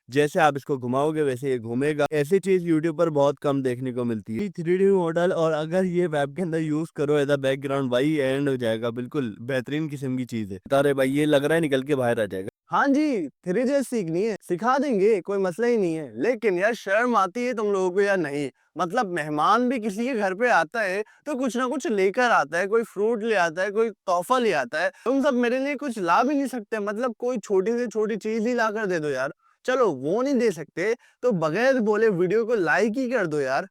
जैसे आप इसको घुमाओगे वैसे ये घूमेगा। ऐसी चीज यूट्यूब पर बहुत कम देखने को मिलती है 3D मॉडल। और अगर ये वेब के अंदर यूज करो एज अ बैकग्राउंड, भाई एंड हो जाएगा। बिल्कुल बेहतरीन किस्म की चीज है। बता रहे भाई, ये लग रहा है निकल के बाहर आ जाएगा। हाँ जी, 3D सीखनी है, सिखा देंगे, कोई मसला ही नहीं है। लेकिन यार शर्म आती है तुम लोगों को या नहीं? मतलब मेहमान भी किसी के घर पे आता है तो कुछ ना कुछ लेकर आता है, कोई फ्रूट ले आता है, कोई तोहफा ले आता है। तुम सब मेरे लिए कुछ ला भी नहीं सकते? मतलब कोई छोटी से छोटी चीज ही ला कर दे दो यार। चलो वो नहीं दे सकते तो बगैर बोले वीडियो को लाइक ही कर दो यार।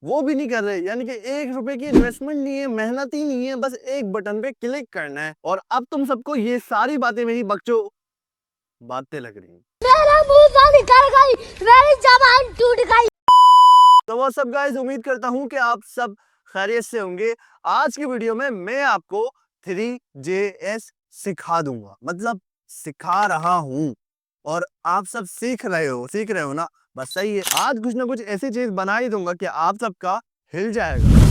वो भी नहीं कर रहे, यानी कि 1 रुपए की इन्वेस्टमेंट नहीं है, मेहनत ही नहीं है, बस एक बटन पे क्लिक करना है। और अब तुम सबको ये सारी बातें मेरी बकचो बातें लग रही हैं। मेरा मुंह से निकल गई, मेरी जबान टूट गई। तो वो सब गाइस, उम्मीद करता हूँ कि आप सब खैरियत से होंगे। आज की वीडियो में मैं आपको 3JS सिखा दूंगा, मतलब सिखा रहा हूँ। और आप सब सीख रहे हो ना? बस सही है। आज कुछ ना कुछ ऐसी चीज बना ही दूंगा कि आप सबका हिल जाएगा।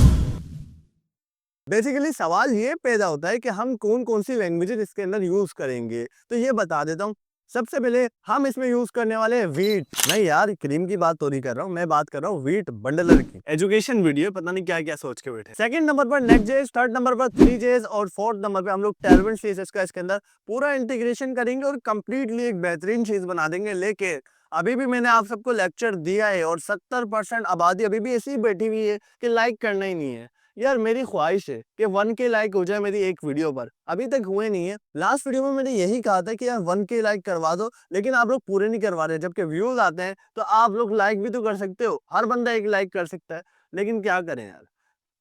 बेसिकली सवाल ये पैदा होता है कि हम कौन कौन सी लैंग्वेजेस इसके अंदर यूज करेंगे, तो ये बता देता हूँ। सबसे पहले हम इसमें यूज करने वाले हैं वीट। नहीं यार, क्रीम की बात तो नहीं कर रहा हूँ, मैं बात कर रहा हूँ वीट बंडलर की। एजुकेशन वीडियो, पता नहीं क्या क्या सोच के बैठे। सेकंड नंबर पर नेक्स्ट.js, थर्ड नंबर पर 3JS और फोर्थ नंबर पे हम लोग Tailwind CSS का इसके अंदर पूरा इंटीग्रेशन करेंगे और कंप्लीटली एक बेहतरीन चीज बना देंगे। लेकिन अभी भी मैंने आप सबको लेक्चर दिया है और 70% आबादी अभी भी ऐसी बैठी हुई है कि लाइक करना ही नहीं है। यार मेरी ख्वाहिश है कि 1K लाइक हो जाए मेरी एक वीडियो पर, अभी तक हुए नहीं है। लास्ट वीडियो में मैंने यही कहा था कि यार 1K लाइक करवा दो, लेकिन आप लोग पूरे नहीं करवा रहे। जबकि व्यूज आते हैं तो आप लोग लाइक भी तो कर सकते हो, हर बंदा एक लाइक कर सकता है, लेकिन क्या करें यार,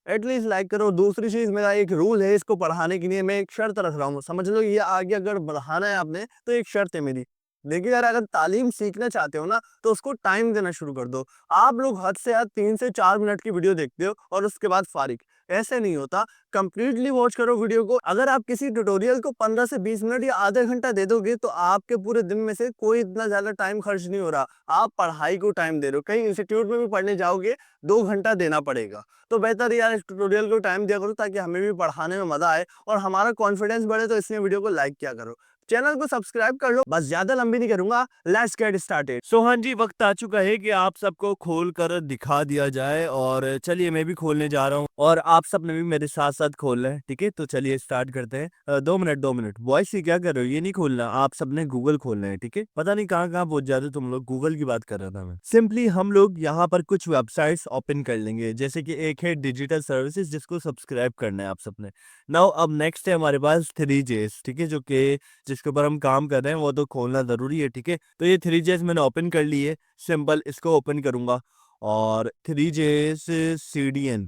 एटलीस्ट लाइक करो। दूसरी चीज, मेरा एक रूल है, इसको पढ़ाने के लिए मैं एक शर्त रख रहा हूँ, समझ लो ये आगे अगर बढ़ाना है आपने तो एक शर्त है मेरी। देखिए यार, अगर तालीम सीखना चाहते हो ना तो उसको टाइम देना शुरू कर दो। आप लोग हद से हद 3 से 4 मिनट की वीडियो देखते हो और उसके बाद फारिग, ऐसे नहीं होता। कंप्लीटली वॉच करो वीडियो को। अगर आप किसी ट्यूटोरियल को 15 से 20 मिनट या आधा घंटा दे दोगे तो आपके पूरे दिन में से कोई इतना ज्यादा टाइम खर्च नहीं हो रहा, आप पढ़ाई को टाइम दे रहे हो। कहीं इंस्टीट्यूट में भी पढ़ने जाओगे 2 घंटा देना पड़ेगा। तो बेहतर यार इस ट्यूटोरियल को टाइम दिया करो ताकि हमें भी पढ़ाने में मजा आए और हमारा कॉन्फिडेंस बढ़े। तो इसलिए वीडियो को लाइक किया करो, चैनल को सब्सक्राइब कर लो। बस ज्यादा लंबी नहीं करूंगा, लेट्स गेट स्टार्टेड। सो हाँ जी, वक्त आ चुका है कि आप सबको खोल कर दिखा दिया जाए। और चलिए मैं भी खोलने जा रहा हूँ और आप सब ने भी मेरे साथ साथ खोलना है, ठीक है? तो चलिए स्टार्ट करते हैं। 2 मिनट वॉइस ही क्या कर रहे हो? ये नहीं खोलना, आप सबने गूगल खोलना है, ठीक है? पता नहीं कहाँ कहाँ पहुंच जाते तुम लोग, गूगल की बात कर रहा था मैं। सिंपली हम लोग यहाँ पर कुछ वेबसाइट्स ओपन कर लेंगे, जैसे कि एक है डिजिटल सर्विसेज, जिसको सब्सक्राइब करना है आप सबने। नाउ अब नेक्स्ट है हमारे पास 3JS, ठीक है? जो कि जिसके ऊपर हम काम कर रहे हैं वो तो खोलना जरूरी है, ठीक है? तो ये 3JS मैंने ओपन कर ली है। सिंपल इसको ओपन करूंगा और 3JS CDN,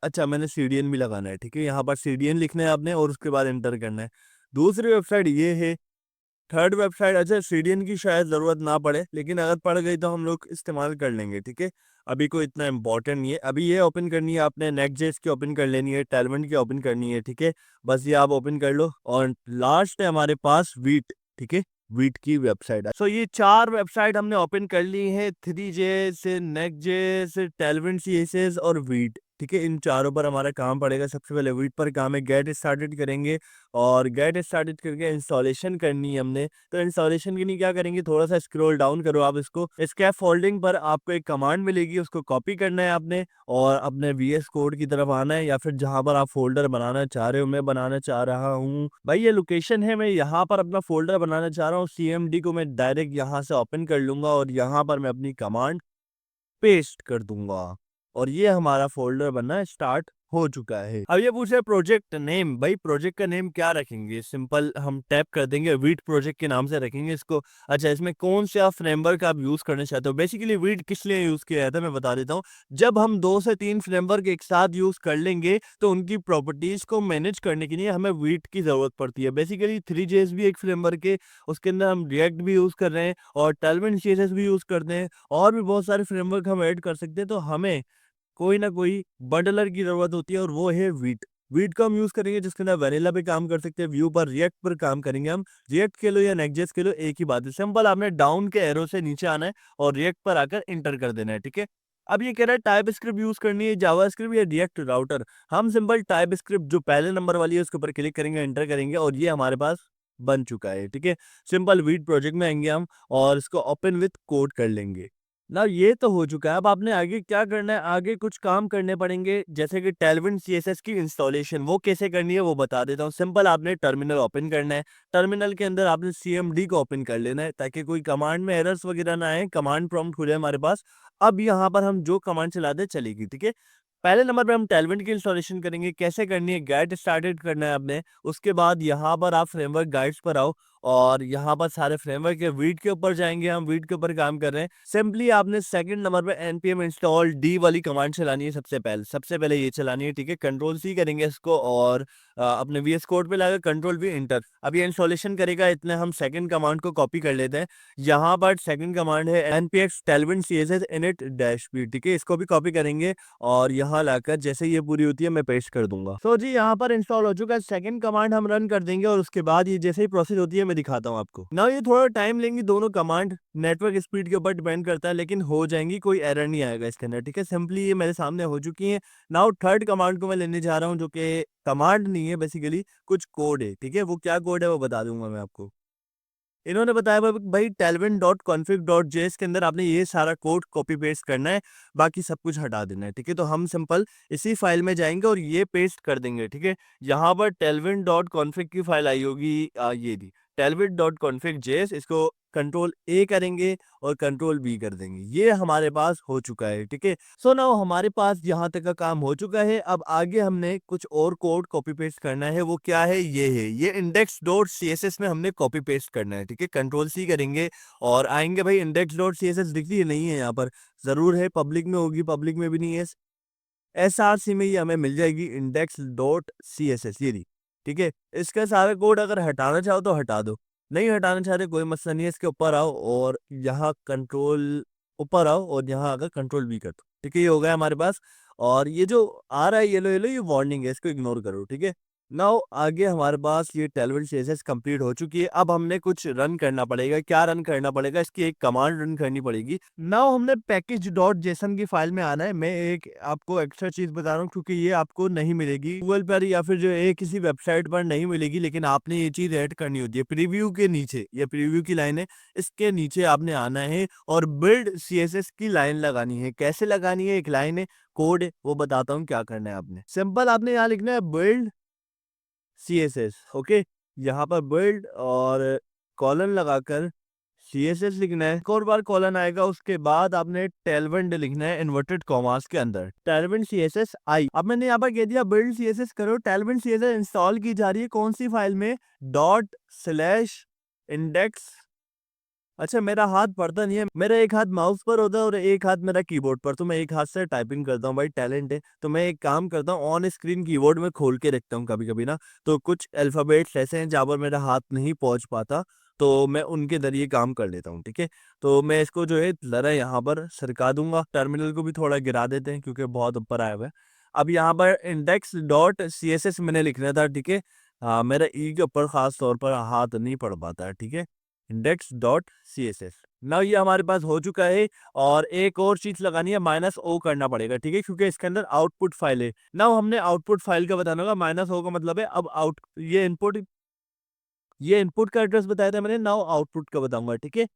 अच्छा मैंने CDN भी लगाना है, ठीक है? यहाँ पर CDN लिखना है आपने और उसके बाद एंटर करना है। दूसरी वेबसाइट ये है। थर्ड वेबसाइट, अच्छा CDN की शायद जरूरत ना पड़े, लेकिन अगर पड़ गई तो हम लोग इस्तेमाल कर लेंगे, ठीक है? अभी कोई इतना इंपॉर्टेंट नहीं है। अभी ये ओपन करनी है आपने, नेक्स्ट.js की ओपन कर लेनी है, Tailwind की ओपन करनी है, ठीक है? बस ये आप ओपन कर लो। और लास्ट है हमारे पास वीट, ठीक है? वीट की वेबसाइट। सो ये 4 वेबसाइट हमने ओपन कर ली है, 3JS, नेक्स्ट.js, Tailwind CSS और वीट, ठीक है? इन चारों पर हमारा काम पड़ेगा। सबसे पहले वीट पर काम है, गेट स्टार्टेड करेंगे। और गेट स्टार्टेड करके इंस्टॉलेशन करनी है हमने। तो इंस्टॉलेशन के लिए क्या करेंगे, थोड़ा सा स्क्रॉल डाउन करो आप इसको, स्कैप फोल्डिंग पर आपको एक कमांड मिलेगी, उसको कॉपी करना है आपने और अपने VS कोड की तरफ आना है, या फिर जहां पर आप फोल्डर बनाना चाह रहे हो। मैं बनाना चाह रहा हूँ भाई, ये लोकेशन है, मैं यहाँ पर अपना फोल्डर बनाना चाह रहा हूँ। CMD को मैं डायरेक्ट यहाँ से ओपन कर लूंगा और यहाँ पर मैं अपनी कमांड पेस्ट कर दूंगा और ये हमारा फोल्डर बनना स्टार्ट हो चुका है। अब ये पूछे प्रोजेक्ट नेम, भाई प्रोजेक्ट का नेम क्या रखेंगे? सिंपल हम टैप कर देंगे, वीट प्रोजेक्ट के नाम से रखेंगे इसको। अच्छा, इसमें कौन सा फ्रेमवर्क आप यूज करना चाहते हो? बेसिकली वीट किस लिए यूज किया जाता है मैं बता देता हूँ। जब हम 2 से 3 फ्रेमवर्क एक साथ यूज कर लेंगे तो उनकी प्रॉपर्टीज को मैनेज करने के लिए हमें वीट की जरूरत पड़ती है। बेसिकली 3JS भी एक फ्रेमवर्क है, उसके अंदर हम रिएक्ट भी यूज कर रहे हैं और Tailwind CSS भी यूज करते हैं, और भी बहुत सारे फ्रेमवर्क हम ऐड कर सकते हैं। तो हमें कोई ना कोई बंडलर की जरूरत होती है और वो है वीट। वीट को हम यूज करेंगे जिसके अंदर वेनिला पे काम कर सकते हैं, व्यू पर, रिएक्ट पर काम करेंगे हम। रिएक्ट के लो या नेक्स्ट.js के लो, एक ही बात है। सिंपल आपने डाउन के एरो से नीचे आना है और रिएक्ट पर आकर इंटर कर देना है, ठीक है? अब ये कह रहा है टाइप स्क्रिप्ट यूज करनी है, जावा स्क्रिप्ट या रिएक्ट राउटर। हम सिंपल टाइप स्क्रिप्ट जो पहले नंबर वाली है उसके ऊपर क्लिक करेंगे, एंटर करेंगे और ये हमारे पास बन चुका है, ठीक है। सिंपल वीट प्रोजेक्ट में आएंगे हम और इसको ओपन विथ कोड कर लेंगे ना। ये तो हो चुका है। अब आपने आगे क्या करना है, आगे कुछ काम करने पड़ेंगे जैसे कि टेलविन सीएसएस की इंस्टॉलेशन, वो कैसे करनी है वो बता देता हूँ। सिंपल आपने टर्मिनल ओपन करना है, टर्मिनल के अंदर आपने सीएमडी को ओपन कर लेना है ताकि कोई कमांड में एरर्स वगैरह ना आए, कमांड प्रॉम्प्ट खुले हमारे पास। अब यहाँ पर हम जो कमांड चलाते हैं चलेगी, ठीक है। पहले नंबर पे हम टेलविन की इंस्टॉलेशन करेंगे। कैसे करनी है, गेट स्टार्टेड करना है आपने। उसके बाद यहाँ पर आप फ्रेमवर्क गाइड्स पर आओ और यहाँ पर सारे फ्रेमवर्क के वीट के ऊपर जाएंगे। हम वीट के ऊपर काम कर रहे हैं। सिंपली आपने सेकंड नंबर पे npm इंस्टॉल डी वाली कमांड चलानी है। सबसे पहले ये चलानी है, ठीक है। कंट्रोल सी करेंगे इसको और अपने वीएस कोड पे लाकर कंट्रोल वी इंटर। अब ये इंस्टॉलेशन करेगा, इतने हम सेकंड कमांड को कॉपी कर लेते हैं। यहाँ पर सेकंड कमांड है npx tailwind css init -p, ठीक है। इसको भी कॉपी करेंगे और यहाँ लाकर जैसे ये पूरी होती है मैं पेस्ट कर दूंगा। तो जी यहाँ पर इंस्टॉल हो चुका है। सेकंड कमांड हम रन कर देंगे और उसके बाद ये जैसे ही प्रोसेस होती है मैं दिखाता हूँ आपको ना। ये थोड़ा टाइम लेंगी दोनों कमांड, नेटवर्क स्पीड के ऊपर डिपेंड करता है, लेकिन हो जाएंगी, कोई एरर नहीं आएगा इसके अंदर, ठीक है। सिंपली ये मेरे सामने हो चुकी है। नाउ थर्ड कमांड को मैं लेने जा रहा हूँ, जो कि कमांड नहीं है, बेसिकली कुछ कोड है, ठीक है। वो क्या कोड है वो बता दूंगा मैं आपको। इन्होंने बताया भाई tailwind.config.js के अंदर आपने ये सारा कोड कॉपी पेस्ट करना है, बाकी सब कुछ हटा देना है, ठीक है। तो हम सिंपल इसी फाइल में जाएंगे और ये पेस्ट कर देंगे, ठीक है। यहाँ पर tailwind.config की फाइल आई होगी, ये थी tailwind.config.js। इसको कंट्रोल ए करेंगे और कंट्रोल बी कर देंगे। ये हमारे पास हो चुका है, ठीक है। सो नाउ हमारे पास यहाँ तक का काम हो चुका है। अब आगे हमने कुछ और कोड कॉपी पेस्ट करना है। वो क्या है, ये है, ये index.css में हमने कॉपी पेस्ट करना है, ठीक है। कंट्रोल सी करेंगे और आएंगे। भाई index.css दिख रही है, नहीं है यहाँ पर, जरूर है, पब्लिक में होगी, पब्लिक में भी नहीं है। SRC में ये हमें मिल जाएगी index.css, ये रही, ठीक है। इसका सारा कोड अगर हटाना चाहो तो हटा दो, नहीं हटाना चाहते कोई मसला नहीं है। इसके ऊपर आओ और यहाँ कंट्रोल, ऊपर आओ और यहाँ आकर कंट्रोल भी कर दो, ठीक है। ये हो गया हमारे पास। और ये जो आ रहा है येलो येलो, ये वार्निंग है, इसको इग्नोर करो, ठीक है। नाउ आगे हमारे पास ये tailwind CSS कंप्लीट हो चुकी है। अब हमने कुछ रन करना पड़ेगा। क्या रन करना पड़ेगा, इसकी एक कमांड रन करनी पड़ेगी। नाउ हमने package.json की फाइल में आना है। मैं एक आपको एक्स्ट्रा चीज बता रहा हूँ क्योंकि ये आपको नहीं मिलेगी गूगल पर या फिर जो है किसी वेबसाइट पर नहीं मिलेगी, लेकिन आपने ये चीज ऐड करनी होती है प्रीव्यू के नीचे। ये प्रीव्यू की लाइन है, इसके नीचे आपने आना है और बिल्ड CSS की लाइन लगानी है। कैसे लगानी है, एक लाइन है, कोड है, वो बताता हूँ क्या करना है। आपने सिंपल आपने यहाँ लिखना है बिल्ड CSS, ओके। यहाँ पर बिल्ड और कॉलन लगाकर CSS लिखना है। एक और बार कॉलन आएगा, उसके बाद आपने टेलविंड लिखना है इन्वर्टेड कॉमास के अंदर, टेलविंड CSS आई। अब मैंने यहाँ पर कह दिया बिल्ड CSS करो। टेलविंड CSS इंस्टॉल की जा रही है कौन सी फाइल में, ./index। अच्छा, मेरा हाथ पड़ता नहीं है, मेरा एक हाथ माउस पर होता है और एक हाथ मेरा कीबोर्ड पर, तो मैं एक हाथ से टाइपिंग करता हूँ। भाई टैलेंट है। तो मैं एक काम करता हूँ, ऑन स्क्रीन कीबोर्ड में खोल के रखता हूँ कभी कभी ना। तो कुछ अल्फाबेट्स ऐसे हैं जहाँ पर मेरा हाथ नहीं पहुंच पाता, तो मैं उनके जरिए काम कर लेता हूँ, ठीक है। तो मैं इसको जो है जरा यहाँ पर सरका दूंगा। टर्मिनल को भी थोड़ा गिरा देते हैं क्योंकि बहुत ऊपर आया हुआ है। अब यहाँ पर index.css मैंने लिखना था, ठीक है। हाँ, मेरा ई के ऊपर खास तौर पर हाथ नहीं पड़ पाता है, ठीक है। index.css ना, ये हमारे पास हो चुका है। और एक और चीज लगानी है, -o करना पड़ेगा, ठीक है, क्योंकि इसके अंदर आउटपुट फाइल है ना। हमने आउटपुट फाइल का बताना होगा। -o का मतलब है अब आउट, ये इनपुट का एड्रेस बताया था मैंने, नाउ आउटपुट का बताऊंगा, ठीक है।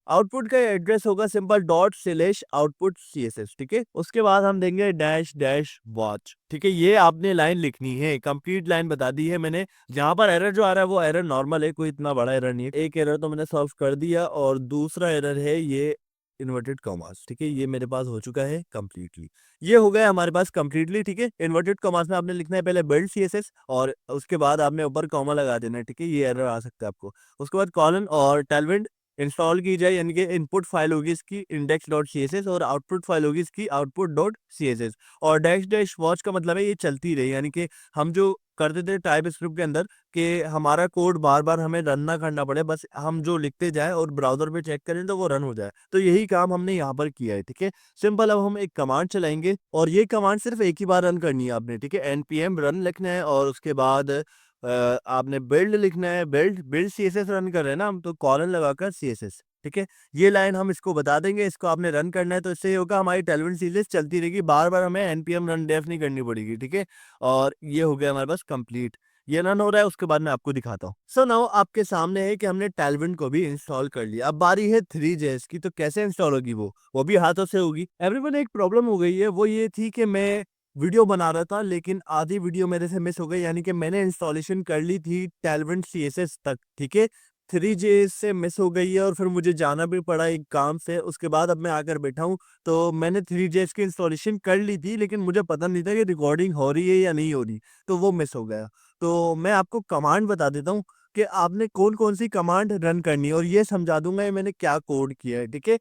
आउटपुट का एड्रेस होगा सिंपल ./output CSS, ठीक है। उसके बाद हम देंगे --वॉच, ठीक है। ये आपने लाइन लिखनी है, कंप्लीट लाइन बता दी है मैंने। जहां पर एरर जो आ रहा है वो एरर नॉर्मल है, कोई इतना बड़ा एरर नहीं है। एक एरर तो मैंने सॉल्व कर दिया और दूसरा एरर है ये इन्वर्टेड कॉमास, ठीक है। ये मेरे पास हो चुका है कंप्लीटली। ये हो गया हमारे पास कंप्लीटली, ठीक है। इन्वर्टेड कॉमास में आपने लिखना है पहले बिल्ड CSS और उसके बाद आपने ऊपर कॉमा लगा देना है, ठीक है। ये एरर आ सकता है आपको। उसके बाद कॉलन और टेलविंड इंस्टॉल की जाए, यानी कि इनपुट फाइल होगी इसकी index.css और आउटपुट फाइल होगी इसकी output.css। और --वॉच का मतलब है ये चलती रही, यानी कि हम जो करते थे टाइप स्क्रिप्ट के अंदर कि हमारा कोड बार बार हमें रन ना करना पड़े, बस हम जो लिखते जाए और ब्राउजर पे चेक करें तो वो रन हो जाए। तो यही काम हमने यहाँ पर किया है, ठीक है। सिंपल, अब हम एक कमांड चलाएंगे और ये कमांड सिर्फ एक ही बार रन करनी है आपने, ठीक है। npm रन लिखना है और उसके बाद आपने बिल्ड लिखना है। बिल्ड CSS रन कर रहे हैं ना हम, तो कॉलन लगाकर CSS, ठीक है, ये लाइन हम इसको बता देंगे, इसको आपने रन करना है, तो इससे ये होगा हमारी टेलविन सीरीज चलती रहेगी, बार बार हमें एनपीएम रन डेफ नहीं करनी पड़ेगी। ठीक है, और ये हो गया हमारे पास कंप्लीट। ये रन हो रहा है, उसके बाद मैं आपको दिखाता हूँ। सो नाउ आपके सामने है कि हमने टेलविन को भी इंस्टॉल कर लिया। अब बारी है 3JS की, तो कैसे इंस्टॉल होगी वो भी हाथों से होगी। एवरीवन, एक प्रॉब्लम हो गई है, वो ये थी कि मैं वीडियो बना रहा था लेकिन आधी वीडियो मेरे से मिस हो गई, यानी कि मैंने इंस्टॉलेशन कर ली थी टेलविन CSS तक। ठीक है, 3JS से मिस हो गई है और फिर मुझे जाना भी पड़ा एक काम से। उसके बाद अब मैं आकर बैठा हूँ, तो मैंने 3JS की इंस्टॉलेशन कर ली थी लेकिन मुझे पता नहीं था कि रिकॉर्डिंग हो रही है या नहीं हो रही, तो वो मिस हो गया। तो मैं आपको कमांड बता देता हूँ कि आपने कौन कौन सी कमांड रन करनी है, और ये समझा दूंगा ये मैंने क्या कोड किया है। ठीक है,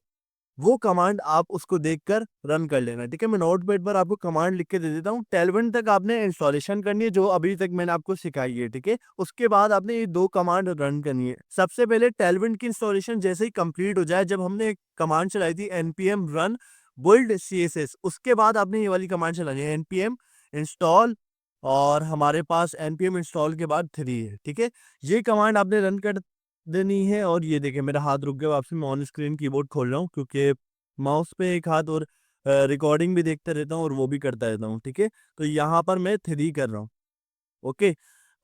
वो कमांड आप उसको देखकर रन कर लेना। ठीक है, मैं नोटपैड पर आपको कमांड लिख के दे देता हूँ। टेलविन तक आपने इंस्टॉलेशन करनी है जो अभी तक मैंने आपको सिखाई है। ठीक है, उसके बाद आपने ये 2 कमांड रन करनी है। सबसे पहले टेलविन की इंस्टॉलेशन जैसे ही कंप्लीट हो जाए, जब हमने एक कमांड चलाई थी npm run build css, उसके बाद आपने ये वाली कमांड चलानी है npm install, और हमारे पास npm install के बाद 3 है। ठीक है, ये कमांड आपने रन कर देनी है। और ये देखिए मेरा हाथ रुक गया, वापस मैं ऑन स्क्रीन कीबोर्ड खोल रहा हूँ क्योंकि माउस पे एक हाथ और रिकॉर्डिंग भी देखता रहता हूँ और वो भी करता रहता हूँ। ठीक है, तो यहाँ पर मैं 3 कर रहा हूँ। ओके,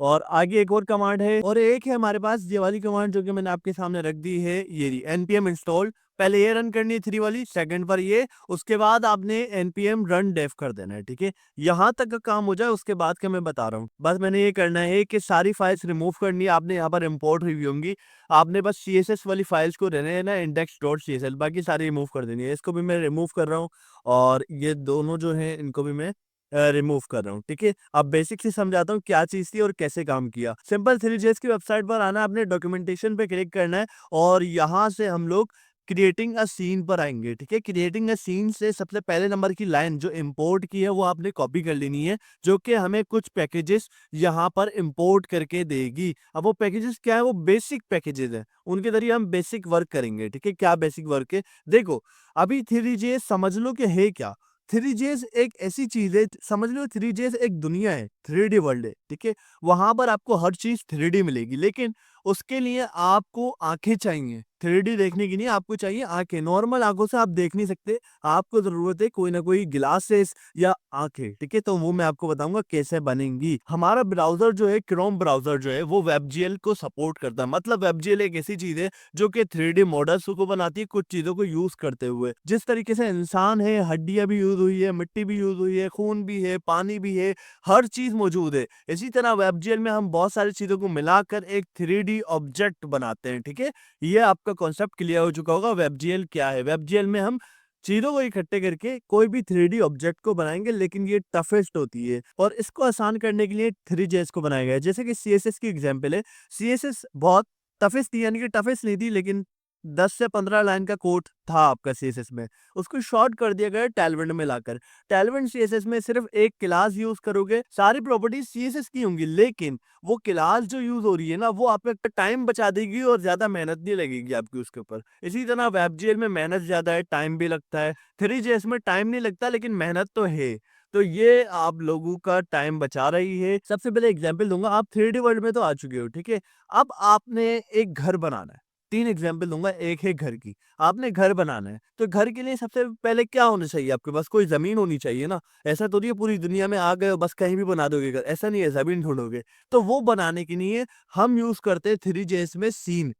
और आगे एक और कमांड है, और एक है हमारे पास ये वाली कमांड जो कि मैंने आपके सामने रख दी है, ये रही npm install। पहले ये रन करनी है 3 वाली, सेकंड पर ये, उसके बाद आपने npm run dev कर देना है। ठीक है, यहाँ तक का काम हो जाए उसके बाद का मैं बता रहा हूँ। बस मैंने ये करना है कि सारी फाइल्स रिमूव करनी है आपने, यहाँ पर इम्पोर्ट हुई होंगी, आपने बस CSS वाली फाइल्स को रहने देना index.csl, बाकी सारी रिमूव कर देनी है। इसको भी मैं रिमूव कर रहा हूँ, और ये दोनों जो है इनको भी मैं रिमूव कर रहा हूँ। ठीक है, अब बेसिक से समझाता हूँ क्या चीज थी और कैसे काम किया। सिंपल 3JS की वेबसाइट पर आना, अपने डॉक्यूमेंटेशन पे क्लिक करना है, और यहाँ से हम लोग क्रिएटिंग अ सीन पर आएंगे। ठीक है, क्रिएटिंग अ सीन से सबसे पहले नंबर की लाइन जो इंपोर्ट की है वो आपने कॉपी कर लेनी है, जो कि हमें कुछ पैकेजेस यहाँ पर इंपोर्ट करके देगी। अब वो पैकेजेस क्या है, वो बेसिक पैकेजेस है, उनके जरिए हम बेसिक वर्क करेंगे। ठीक है, क्या बेसिक वर्क है, देखो अभी 3JS समझ लो कि है क्या। 3JS एक ऐसी चीज है, समझ लो 3JS एक दुनिया है, 3D वर्ल्ड है। ठीक है, वहां पर आपको हर चीज 3D मिलेगी, लेकिन उसके लिए आपको आंखें चाहिए। 3D देखने की नहीं, आपको चाहिए आंखें। नॉर्मल आंखों से आप देख नहीं सकते, आपको जरूरत है कोई ना कोई ग्लासेस या आंखें। ठीक है, तो वो मैं आपको बताऊंगा कैसे बनेंगी। हमारा ब्राउजर जो है, क्रोम ब्राउजर जो है, वो WebGL को सपोर्ट करता है। मतलब WebGL एक ऐसी चीज है जो कि 3D मॉडल्स को बनाती है, कुछ चीजों को यूज करते हुए। जिस तरीके से इंसान है, हड्डियां भी यूज हुई है, मिट्टी भी यूज हुई है, खून भी है, पानी भी है, हर चीज मौजूद है। इसी तरह WebGL में हम बहुत सारी चीजों को मिलाकर एक 3D ऑब्जेक्ट बनाते हैं। ठीक है, ये आपका कॉन्सेप्ट क्लियर हो चुका होगा WebGL क्या है। WebGL में हम चीजों को इकट्ठे करके कोई भी 3D ऑब्जेक्ट को बनाएंगे, लेकिन ये टफेस्ट होती है, और इसको आसान करने के लिए 3JS को बनाया गया है। जैसे कि CSS की एग्जांपल है, CSS बहुत टफेस्ट थी, यानी कि टफेस्ट नहीं थी, लेकिन 10 से 15 लाइन का कोड था आपका CSS में, उसको शॉर्ट कर दिया गया टेलविन में लाकर। टेलविन CSS में सिर्फ एक क्लास यूज करोगे, सारी प्रॉपर्टीज CSS की होंगी, लेकिन वो क्लास जो यूज हो रही है ना, वो आपका टाइम बचा देगी और ज्यादा मेहनत नहीं लगेगी आपकी उसके ऊपर। इसी तरह WebGL में मेहनत ज्यादा है, टाइम भी लगता है। 3JS में टाइम नहीं लगता लेकिन मेहनत तो है, तो ये आप लोगों का टाइम बचा रही है। सबसे पहले एग्जांपल दूंगा, आप 3D वर्ल्ड में तो आ चुके हो। ठीक है, अब आपने एक घर बनाना है। 3 एग्जांपल दूंगा, एक है घर की, आपने घर बनाना है, तो घर के लिए सबसे पहले क्या होना चाहिए, आपके पास कोई जमीन होनी चाहिए ना। ऐसा तो नहीं है पूरी दुनिया में आ गए हो बस कहीं भी बना दोगे घर, ऐसा नहीं है, जमीन ढूंढोगे। तो वो बनाने के लिए हम यूज करते हैं 3JS में सीन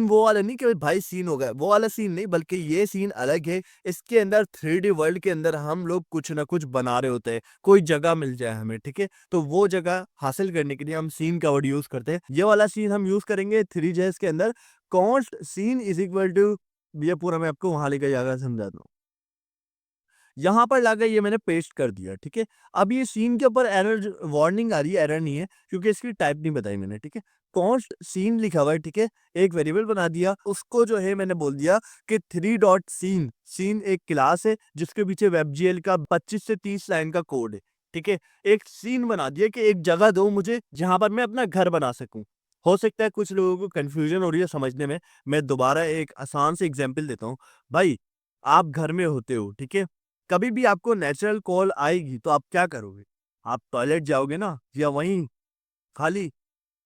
वो वाला नहीं कि भाई सीन हो गया, वो वाला सीन नहीं, बल्कि ये सीन अलग है। इसके अंदर 3D वर्ल्ड के अंदर हम लोग कुछ ना कुछ बना रहे होते हैं, कोई जगह मिल जाए हमें। ठीक है, तो वो जगह हासिल करने के लिए हम सीन का वर्ड यूज करते हैं। ये वाला सीन हम यूज करेंगे 3JS के अंदर, const scene is equal to, ये पूरा मैं आपको वहां लेकर जाकर समझाता हूँ। यहाँ पर लाकर ये मैंने पेस्ट कर दिया। ठीक है, अब ये सीन के ऊपर एरर वार्निंग आ रही है, एरर नहीं है क्योंकि इसकी टाइप नहीं बताई मैंने। ठीक है, कॉन्स्ट सीन लिखा हुआ है। ठीक है, एक वेरिएबल बना दिया, उसको जो है मैंने बोल दिया कि 3 डॉट सीन, सीन एक क्लास है जिसके पीछे WebGL का 25 से 30 लाइन का कोड है। ठीक है, एक सीन बना दिया कि एक जगह दो मुझे जहां पर मैं अपना घर बना सकूं। हो सकता है कुछ लोगों को कंफ्यूजन हो रही है समझने में, मैं दोबारा एक आसान से एग्जांपल देता हूँ। भाई, आप घर में होते हो, ठीक है, कभी भी आपको नेचुरल कॉल आएगी तो आप क्या करोगे? आप टॉयलेट जाओगे ना, या वहीं खाली?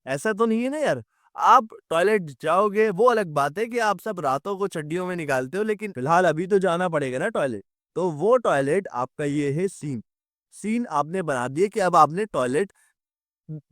ऐसा तो नहीं है ना यार। आप टॉयलेट जाओगे वो अलग बात है कि आप सब रातों को चड्डियों में निकालते हो, लेकिन फिलहाल अभी तो जाना पड़ेगा ना टॉयलेट। तो वो टॉयलेट आपका ये है सीन। सीन आपने बना दिए कि अब आपने टॉयलेट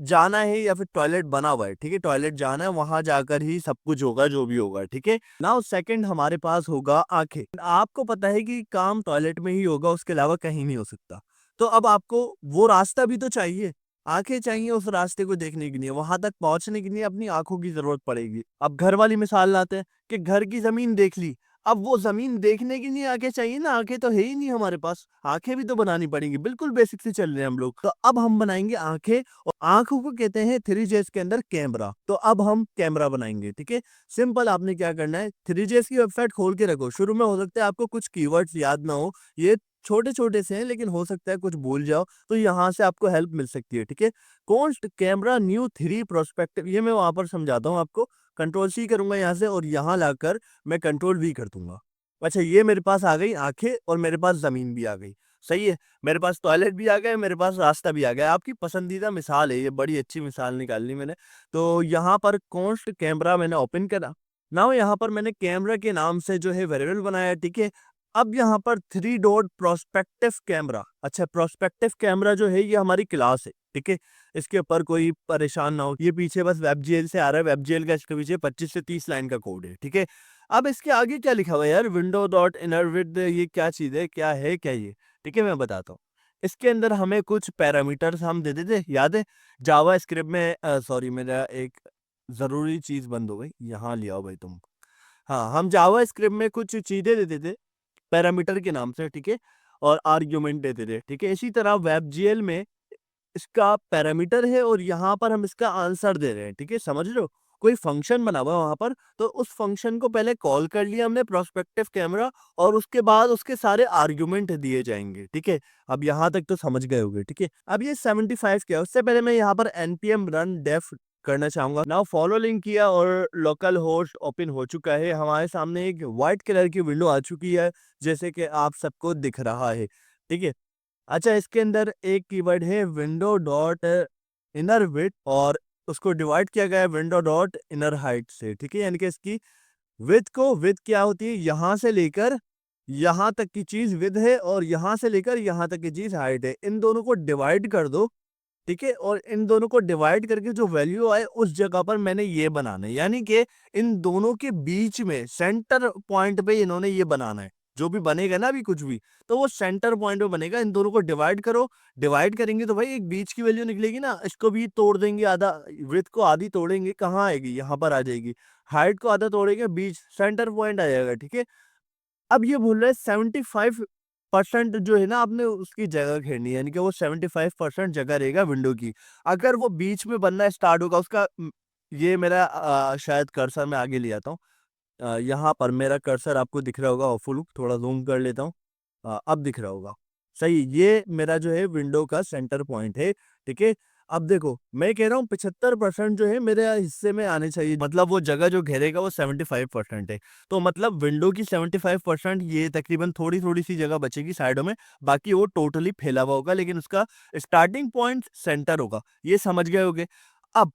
जाना है या फिर टॉयलेट बना हुआ है, ठीक है? टॉयलेट जाना है, वहां जाकर ही सब कुछ होगा जो भी होगा, ठीक है? नाउ सेकंड हमारे पास होगा आंखें। आपको पता है कि काम टॉयलेट में ही होगा, उसके अलावा कहीं नहीं हो सकता। तो अब आपको वो रास्ता भी तो चाहिए, आंखें चाहिए उस रास्ते को देखने के लिए, वहां तक पहुंचने के लिए अपनी आंखों की जरूरत पड़ेगी। अब घर वाली मिसाल लाते हैं कि घर की जमीन देख ली, अब वो जमीन देखने के लिए आंखें चाहिए ना, आंखें तो है ही नहीं हमारे पास, आंखें भी तो बनानी पड़ेंगी। बिल्कुल बेसिक से चल रहे हैं हम लोग। तो अब हम बनाएंगे आंखें, और आंखों को कहते हैं 3Js के अंदर कैमरा। तो अब हम कैमरा बनाएंगे, ठीक है? सिंपल, आपने क्या करना है, 3Js की वेबसाइट खोल के रखो। शुरू में हो सकता है आपको कुछ कीवर्ड्स याद ना हो, ये छोटे छोटे से हैं, लेकिन हो सकता है कुछ भूल जाओ, तो यहाँ से आपको हेल्प मिल सकती है, ठीक है? कॉन्स्ट कैमरा न्यू 3 प्रोस्पेक्टिव, ये मैं वहां पर समझाता हूँ आपको। कंट्रोल सी करूंगा यहाँ से, और यहाँ लाकर मैं कंट्रोल वी कर दूंगा। अच्छा, ये मेरे पास आ गई आंखें, और मेरे पास जमीन भी आ गई। सही है, मेरे पास टॉयलेट भी आ गया, मेरे पास रास्ता भी आ गया। आपकी पसंदीदा मिसाल है ये, बड़ी अच्छी मिसाल निकाल ली मैंने। तो यहाँ पर कॉन्स्ट कैमरा मैंने ओपन करा। नाउ यहाँ पर मैंने कैमरा के नाम से जो है वेरिएबल बनाया, ठीक है? अब यहाँ पर 3 डॉट प्रोस्पेक्टिव कैमरा। अच्छा, प्रोस्पेक्टिव कैमरा जो है ये हमारी क्लास है, ठीक है? इसके ऊपर कोई परेशान ना हो, ये पीछे बस WebGL से आ रहा है, WebGL का इसके पीछे 25 से 30 लाइन का कोड है, ठीक है? अब इसके आगे क्या लिखा हुआ है यार, विंडो डॉट इनर विद, ये क्या चीज है, क्या है क्या ये? ठीक है, मैं बताता हूँ। इसके अंदर हमें कुछ पैरामीटर्स हम दे देते, याद है? जावा स्क्रिप्ट में, सॉरी, मेरा एक जरूरी चीज बंद हो गई, यहाँ ले आओ भाई तुम। हाँ, हम जावा स्क्रिप्ट में कुछ चीजें देते थे पैरामीटर के नाम से, ठीक है? और आर्ग्यूमेंट देते थे, ठीक है? इसी तरह वेब में इसका पैरामीटर है, और यहाँ पर हम इसका आंसर दे रहे हैं, ठीक है? समझ रहे हो? कोई फंक्शन बना हुआ है वहां पर, तो उस फंक्शन को पहले कॉल कर लिया हमने, प्रोस्पेक्टिव कैमरा, और उसके बाद उसके सारे आर्ग्यूमेंट दिए जाएंगे, ठीक है? अब यहाँ तक तो समझ गए होगे, ठीक है? अब ये 75 क्या है, उससे पहले मैं यहाँ पर npm run def करना चाहूंगा। नाउ फॉलो लिंक किया, और लोकल होस्ट ओपन हो चुका है, हमारे सामने एक व्हाइट कलर की विंडो आ चुकी है, जैसे कि आप सबको दिख रहा है, ठीक है? अच्छा, इसके अंदर एक कीवर्ड है विंडो डॉट इनर विड्थ, और उसको डिवाइड किया गया है विंडो डॉट इनर हाइट से, ठीक है? यानी कि इसकी विड्थ क्या होती है, यहाँ से लेकर यहाँ तक की चीज विद है, और यहाँ से लेकर यहाँ तक की चीज हाइट है। इन दोनों को डिवाइड कर दो, ठीक है? और इन दोनों को डिवाइड करके जो वैल्यू आए उस जगह पर मैंने ये बनाना है, यानी कि इन दोनों के बीच में सेंटर पॉइंट पे इन्होंने ये बनाना है। जो भी बनेगा ना अभी कुछ भी, तो वो सेंटर पॉइंट पे बनेगा। इन दोनों को डिवाइड करो, डिवाइड करेंगे तो भाई एक बीच की वैल्यू निकलेगी ना, इसको भी तोड़ देंगे आधा, विड्थ को आधी तोड़ेंगे, कहाँ आएगी, यहाँ पर आ जाएगी। हाइट को आधा तोड़ेंगे, बीच सेंटर पॉइंट आ जाएगा, ठीक है? अब ये बोल रहे हैं 75% जो है ना, आपने उसकी जगह घेरनी है, यानी कि वो 75% जगह रहेगा विंडो की। अगर वो बीच में बनना स्टार्ट होगा उसका, ये मेरा शायद कर्सर मैं आगे ले आता हूँ। यहाँ पर मेरा कर्सर आपको दिख रहा होगा, फुल थोड़ा जूम कर लेता हूँ। अब दिख रहा होगा सही, ये मेरा जो है विंडो का सेंटर पॉइंट है, ठीक है? अब देखो, मैं कह रहा हूँ 75% जो है मेरे हिस्से में आने चाहिए, मतलब वो जगह जो घेरेगा वो 75% है। तो मतलब विंडो की 75%, ये तकरीबन थोड़ी थोड़ी सी जगह बचेगी साइडों में, बाकी वो टोटली फैला हुआ होगा, लेकिन उसका स्टार्टिंग पॉइंट सेंटर होगा। ये समझ गए होगे? अब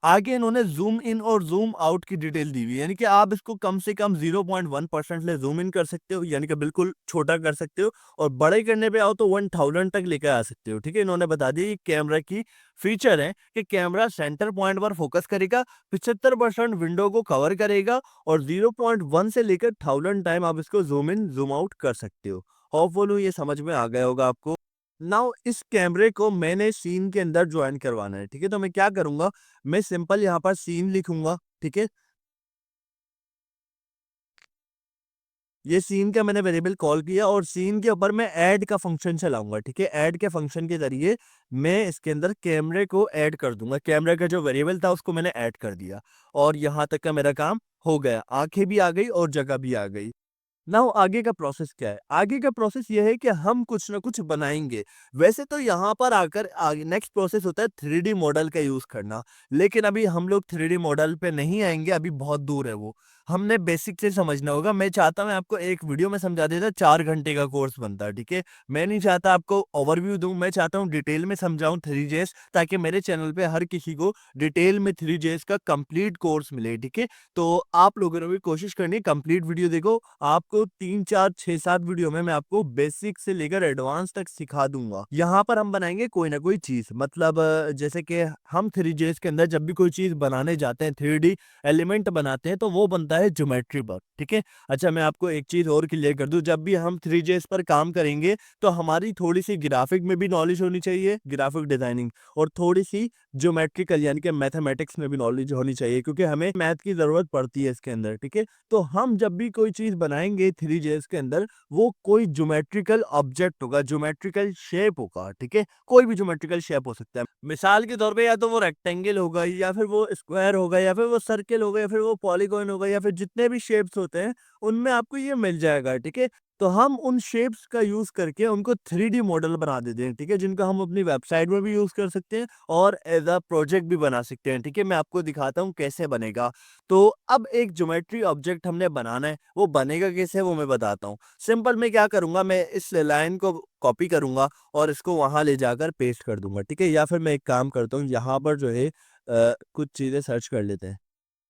आगे इन्होंने जूम इन और जूम आउट की डिटेल दी हुई है, यानी कि आप इसको कम से कम 0.1% ले जूम इन कर सकते हो, यानी कि बिल्कुल छोटा कर सकते हो, और बड़े करने पे आओ तो 1000 तक लेकर आ सकते हो, ठीक है? इन्होंने बता दिया ये कैमरा की फीचर है कि कैमरा सेंटर पॉइंट पर फोकस करेगा, 75% विंडो को कवर करेगा, और 0.1 से लेकर 1000 टाइम आप इसको जूम इन जूम आउट कर सकते हो। होपफुल ये समझ में आ गया होगा आपको। नाउ इस कैमरे को मैंने सीन के अंदर ज्वाइन करवाना है, ठीक है? तो मैं क्या करूंगा, मैं सिंपल यहाँ पर सीन लिखूंगा, ठीक है? ये सीन का मैंने वेरिएबल कॉल किया, और सीन के ऊपर मैं ऐड का फंक्शन चलाऊंगा, ठीक है? ऐड के फंक्शन के जरिए मैं इसके अंदर कैमरे को ऐड कर दूंगा। कैमरे का जो वेरिएबल था उसको मैंने ऐड कर दिया, और यहाँ तक का मेरा काम हो गया। आंखें भी आ गई और जगह भी आ गई। नाउ आगे का प्रोसेस क्या है? आगे का प्रोसेस ये है कि हम कुछ ना कुछ बनाएंगे। वैसे तो यहाँ पर आकर आगे नेक्स्ट प्रोसेस होता है 3D मॉडल का यूज करना, लेकिन अभी हम लोग 3D मॉडल पे नहीं आएंगे, अभी बहुत दूर है वो। हमने बेसिक से समझना होगा। मैं चाहता हूँ आपको एक वीडियो में समझा देता, 4 घंटे का कोर्स बनता है, ठीक है? मैं नहीं चाहता आपको ओवरव्यू दूँ, मैं चाहता हूँ डिटेल में समझाऊँ 3JS, ताकि मेरे चैनल पे हर किसी को डिटेल में 3JS का कंप्लीट कोर्स मिले, ठीक है? तो आप लोगों ने भी कोशिश करनी है कंप्लीट वीडियो देखो। आपको 3, 4, 6, 7 वीडियो में मैं आपको बेसिक से लेकर एडवांस तक सिखा दूँगा। यहाँ पर हम बनाएँगे कोई ना कोई चीज़, मतलब जैसे कि हम 3JS के अंदर जब भी कोई चीज़ बनाने जाते हैं, 3D एलिमेंट बनाते हैं, तो वो बनता है ज्योमेट्री पर, ठीक है? अच्छा, मैं आपको एक चीज़ और क्लियर कर दूँ, जब भी हम 3JS पर काम करेंगे तो हमारी थोड़ी-सी ग्राफिक में भी नॉलेज होनी चाहिए, ग्राफिक डिज़ाइनिंग, और थोड़ी-सी ज्योमेट्रिकल यानी कि मैथमेटिक्स में भी नॉलेज होनी चाहिए, क्योंकि हमें मैथ की ज़रूरत पड़ती है इसके अंदर, ठीक है? तो हम जब भी कोई चीज़ बनाएँगे 3JS के अंदर, वो कोई ज्योमेट्रिकल ऑब्जेक्ट होगा, ज्योमेट्रिकल शेप होगा, ठीक है? कोई भी ज्योमेट्रिकल शेप हो सकता है। मिसाल के तौर पे या तो वो रेक्टेंगल होगा, या फिर वो स्क्वायर होगा, या फिर वो सर्कल होगा, या फिर वो पॉलीगॉन होगा, या फिर जितने भी शेप्स होते हैं, उनमें आपको ये मिल जाएगा, ठीक है? तो हम उन शेप्स का यूज़ करके उनको 3D मॉडल बना देते हैं, ठीक है? जिनको हम अपनी वेबसाइट में भी यूज़ कर सकते हैं और एज़ अ प्रोजेक्ट भी बना सकते हैं, ठीक है? मैं आपको दिखाता हूँ कैसे बनेगा। तो अब एक ज्योमेट्री ऑब्जेक्ट हमने बनाना है, वो बनेगा कैसे वो मैं बताता हूँ। सिंपल मैं क्या करूँगा, मैं इस लाइन को कॉपी करूँगा और इसको वहाँ ले जाकर पेस्ट कर दूँगा, ठीक है? या फिर मैं एक काम करता हूँ, यहाँ पर जो है कुछ चीज़ें सर्च कर लेते हैं।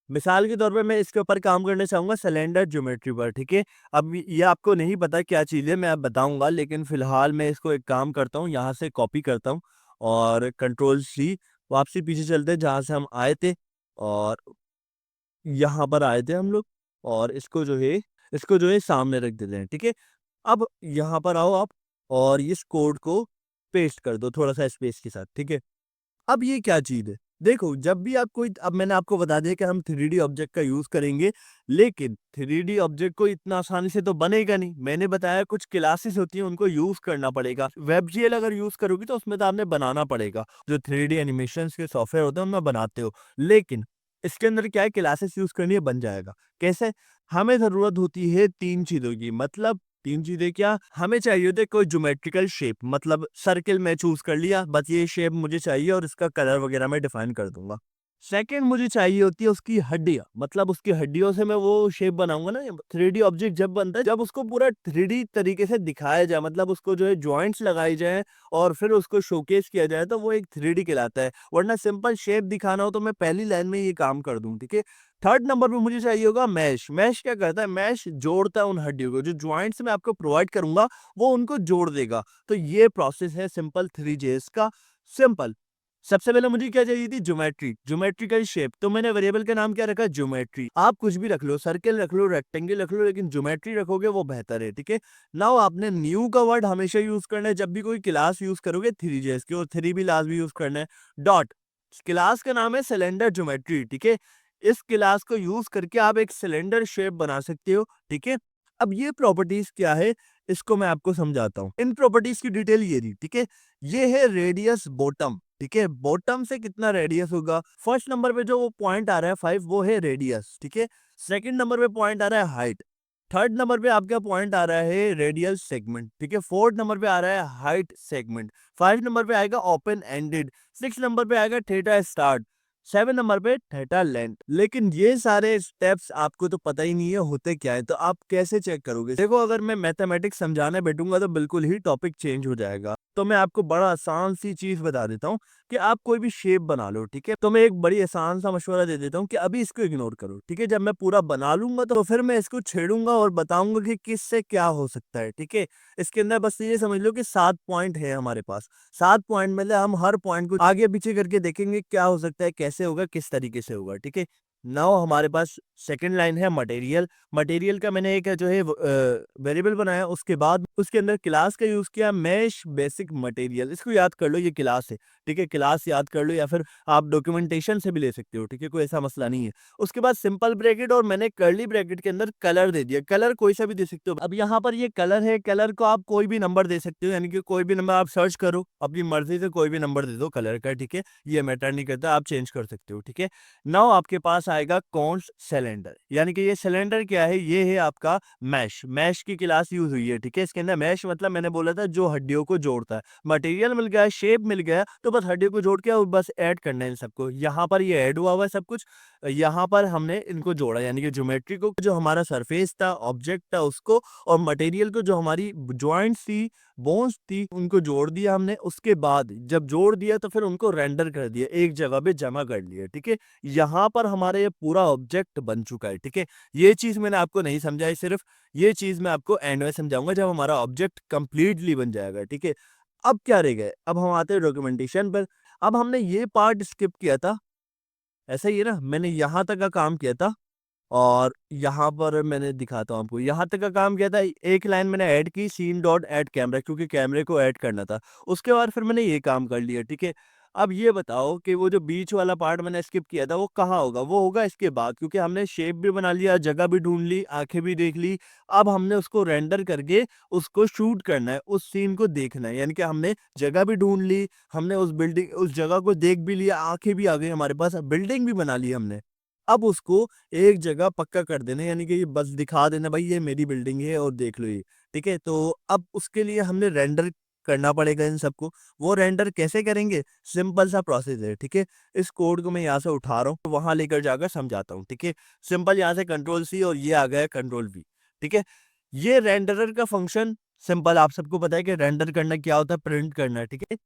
मिसाल के तौर पे मैं इसके ऊपर काम करना चाहूँगा सिलेंडर ज्योमेट्री पर, ठीक है? अब ये आपको नहीं पता क्या चीज़ है, मैं अब बताऊँगा, लेकिन फ़िलहाल मैं इसको एक काम करता हूँ, यहाँ से कॉपी करता हूँ और कंट्रोल सी, वापसी पीछे चलते हैं जहाँ से हम आए थे, और यहाँ पर आए थे हम लोग, और इसको जो है सामने रख देते हैं, ठीक है? अब यहाँ पर आओ आप और इस कोड को पेस्ट कर दो थोड़ा-सा स्पेस के साथ, ठीक है? अब ये क्या चीज़ है? देखो, जब भी आप कोई, अब मैंने आपको बता दिया कि हम 3D ऑब्जेक्ट का यूज़ करेंगे, लेकिन 3D ऑब्जेक्ट कोई इतना आसानी से तो बनेगा नहीं। मैंने बताया कुछ क्लासेस होती हैं, उनको यूज़ करना पड़ेगा। वेबजीएल अगर यूज़ करोगे तो उसमें तो आपने बनाना पड़ेगा। जो 3D एनिमेशंस के सॉफ्टवेयर होते हैं उनमें बनाते हो। लेकिन इसके अंदर क्या है, क्लासेस यूज़ करनी है, बन जाएगा। कैसे? हमें ज़रूरत होती है 3 चीज़ों की, मतलब 3 चीज़ें क्या? हमें चाहिए होता है कोई ज्योमेट्रिकल शेप, मतलब सर्किल मैं चूज़ कर लिया, बस ये शेप मुझे चाहिए और इसका कलर वगैरह मैं डिफ़ाइन कर दूँगा। सेकंड मुझे चाहिए होती है उसकी हड्डियाँ, मतलब उसकी हड्डियों से मैं वो शेप बनाऊँगा ना। 3D ऑब्जेक्ट जब बनता है, जब उसको पूरा 3D तरीके से दिखाया जाए, मतलब उसको जो है जॉइंट्स लगाई जाएँ और फिर उसको शोकेस किया जाए, तो वो एक 3D कहलाता है। वरना सिंपल शेप दिखाना हो तो मैं पहली लाइन में ये काम कर दूँ, ठीक है? थर्ड नंबर पे मुझे चाहिए होगा मैश। मैश क्या करता है? मैश जोड़ता है उन हड्डियों को, जो जॉइंट्स मैं आपको प्रोवाइड करूँगा, वो उनको जोड़ देगा। तो ये प्रोसेस है सिंपल 3JS का, सिंपल। सबसे पहले मुझे क्या चाहिए थी? ज्योमेट्री, ज्योमेट्रिकल शेप, तो मैंने वेरिएबल का नाम क्या रखा? ज्योमेट्री। आप कुछ भी रख लो, सर्कल रख लो, रेक्टेंगल रख लो, लेकिन ज्योमेट्री रखोगे वो बेहतर है, ठीक है? नाउ आपने न्यू का वर्ड हमेशा यूज़ करना है जब भी कोई क्लास यूज़ करोगे 3JS की, और 3 भी लास्ट भी यूज़ करना है। डॉट, क्लास का नाम है सिलेंडर ज्योमेट्री, ठीक है? इस क्लास को यूज़ करके आप एक सिलेंडर शेप बना सकते हो, ठीक है? अब ये प्रॉपर्टीज़ क्या है, इसको मैं आपको समझाता हूँ। इन प्रॉपर्टीज़ की डिटेल ये रही, ठीक है? ये है रेडियस बॉटम, ठीक है? बॉटम से कितना रेडियस होगा? फर्स्ट नंबर पे जो वो पॉइंट आ रहा है 5, वो है रेडियस, ठीक है? सेकंड नंबर पे पॉइंट आ रहा है हाइट। थर्ड नंबर पे आपका पॉइंट आ रहा है रेडियल सेगमेंट, ठीक है? फोर्थ नंबर पे आ रहा है हाइट सेगमेंट। 5 नंबर पे आएगा ओपन एंडेड। 6 नंबर पे आएगा थीटा स्टार्ट। 7 नंबर पे थीटा लेंथ। लेकिन ये सारे स्टेप्स आपको तो पता ही नहीं है होते क्या है, तो आप कैसे चेक करोगे? देखो, अगर मैं मैथमेटिक्स समझाने बैठूंगा तो बिल्कुल ही टॉपिक चेंज हो जाएगा। तो मैं आपको बड़ा आसान सी चीज बता देता हूँ कि आप कोई भी शेप बना लो, ठीक है? तो मैं एक बड़ी आसान सा मशवरा दे देता हूँ कि अभी इसको इग्नोर करो, ठीक है? जब मैं पूरा बना लूंगा तो फिर मैं इसको छेड़ूंगा और बताऊंगा कि किससे क्या हो सकता है, ठीक है? इसके अंदर बस ये समझ लो कि 7 पॉइंट है हमारे पास। 7 पॉइंट में से हम हर पॉइंट को आगे पीछे करके देखेंगे क्या हो सकता है, कैसे होगा, किस तरीके से होगा, ठीक है? नाउ हमारे पास सेकंड लाइन है मटेरियल। मटेरियल का मैंने एक जो है वेरिएबल बनाया, उसके बाद उसके अंदर क्लास का यूज किया मैश बेसिक मटेरियल। इसको याद कर लो, ये क्लास है, ठीक है? क्लास याद कर लो, या फिर आप डॉक्यूमेंटेशन से भी ले सकते हो, ठीक है? कोई ऐसा मसला नहीं है। उसके बाद सिंपल ब्रैकेट और मैंने कर्ली ब्रैकेट के अंदर कलर दे दिया। कलर कोई सा भी दे सकते हो। अब यहाँ पर ये कलर है, कलर को आप कोई भी नंबर दे सकते हो, यानी कि कोई भी नंबर आप सर्च करो, अपनी मर्जी से कोई भी नंबर दे दो कलर का, ठीक है? ये मैटर नहीं करता, आप चेंज कर सकते हो, ठीक है? नाउ आपके पास आएगा कॉन्स सिलेंडर, यानी कि ये सिलेंडर क्या है, ये है आपका मैश की क्लास यूज हुई है, ठीक है। इसके अंदर मैश मतलब मैंने बोला था जो हड्डियों को जोड़ता है, मटेरियल मिल गया, शेप मिल गया, तो बस हड्डियों को जोड़ के और बस ऐड करना है इन सबको। यहाँ पर ये ऐड हुआ हुआ है सब कुछ, यहाँ पर हमने इनको जोड़ा, यानी कि ज्योमेट्री को, जो हमारा सरफेस था, ऑब्जेक्ट था उसको, और मटेरियल को, जो हमारी जॉइंट्स थी, बोन्स थी, उनको जोड़ दिया हमने। उसके बाद जब जोड़ दिया तो फिर उनको रेंडर कर दिया, एक जगह पे जमा कर लिया, ठीक है। यहाँ पर हमारा ये पूरा ऑब्जेक्ट बन चुका है, ठीक है। ये चीज मैंने आपको नहीं समझाई, सिर्फ ये चीज मैं आपको एंड में समझाऊंगा जब हमारा ऑब्जेक्ट कंप्लीटली बन जाएगा, ठीक है। अब क्या रह गए, अब हम आते हैं डॉक्यूमेंटेशन पर। अब हमने ये पार्ट स्किप किया था, ऐसा ही है ना, मैंने यहाँ तक का काम किया था, और यहाँ पर मैंने दिखाता हूँ आपको, यहाँ तक का काम किया था। एक लाइन मैंने ऐड की, सीन डॉट ऐड कैमरा, क्योंकि कैमरे को ऐड करना था। उसके बाद फिर मैंने ये काम कर लिया, ठीक है। अब ये बताओ कि वो जो बीच वाला पार्ट मैंने स्किप किया था वो कहाँ होगा, वो होगा इसके बाद, क्योंकि हमने शेप भी बना लिया, जगह भी ढूंढ ली, आंखें भी देख ली। अब हमने उसको रेंडर करके उसको शूट करना है, उस सीन को देखना है, यानी कि हमने जगह भी ढूंढ ली, हमने उस बिल्डिंग, उस जगह को देख भी लिया, आंखें भी आ गई हमारे पास, बिल्डिंग भी बना ली हमने। अब उसको एक जगह पक्का कर देना, यानी कि ये बस दिखा देना, भाई ये मेरी बिल्डिंग है और देख लो ये, ठीक है। तो अब उसके लिए हमने रेंडर करना पड़ेगा इन सबको। वो रेंडर कैसे करेंगे, सिंपल सा प्रोसेस है, ठीक है। इस कोड को मैं यहाँ से उठा रहा हूँ, वहां लेकर जाकर समझाता हूँ, ठीक है। सिंपल, यहाँ से कंट्रोल सी और ये आ गया कंट्रोल वी, ठीक है। ये रेंडरर का फंक्शन सिंपल, आप सबको पता है कि रेंडर करना क्या होता है, प्रिंट करना है, ठीक है।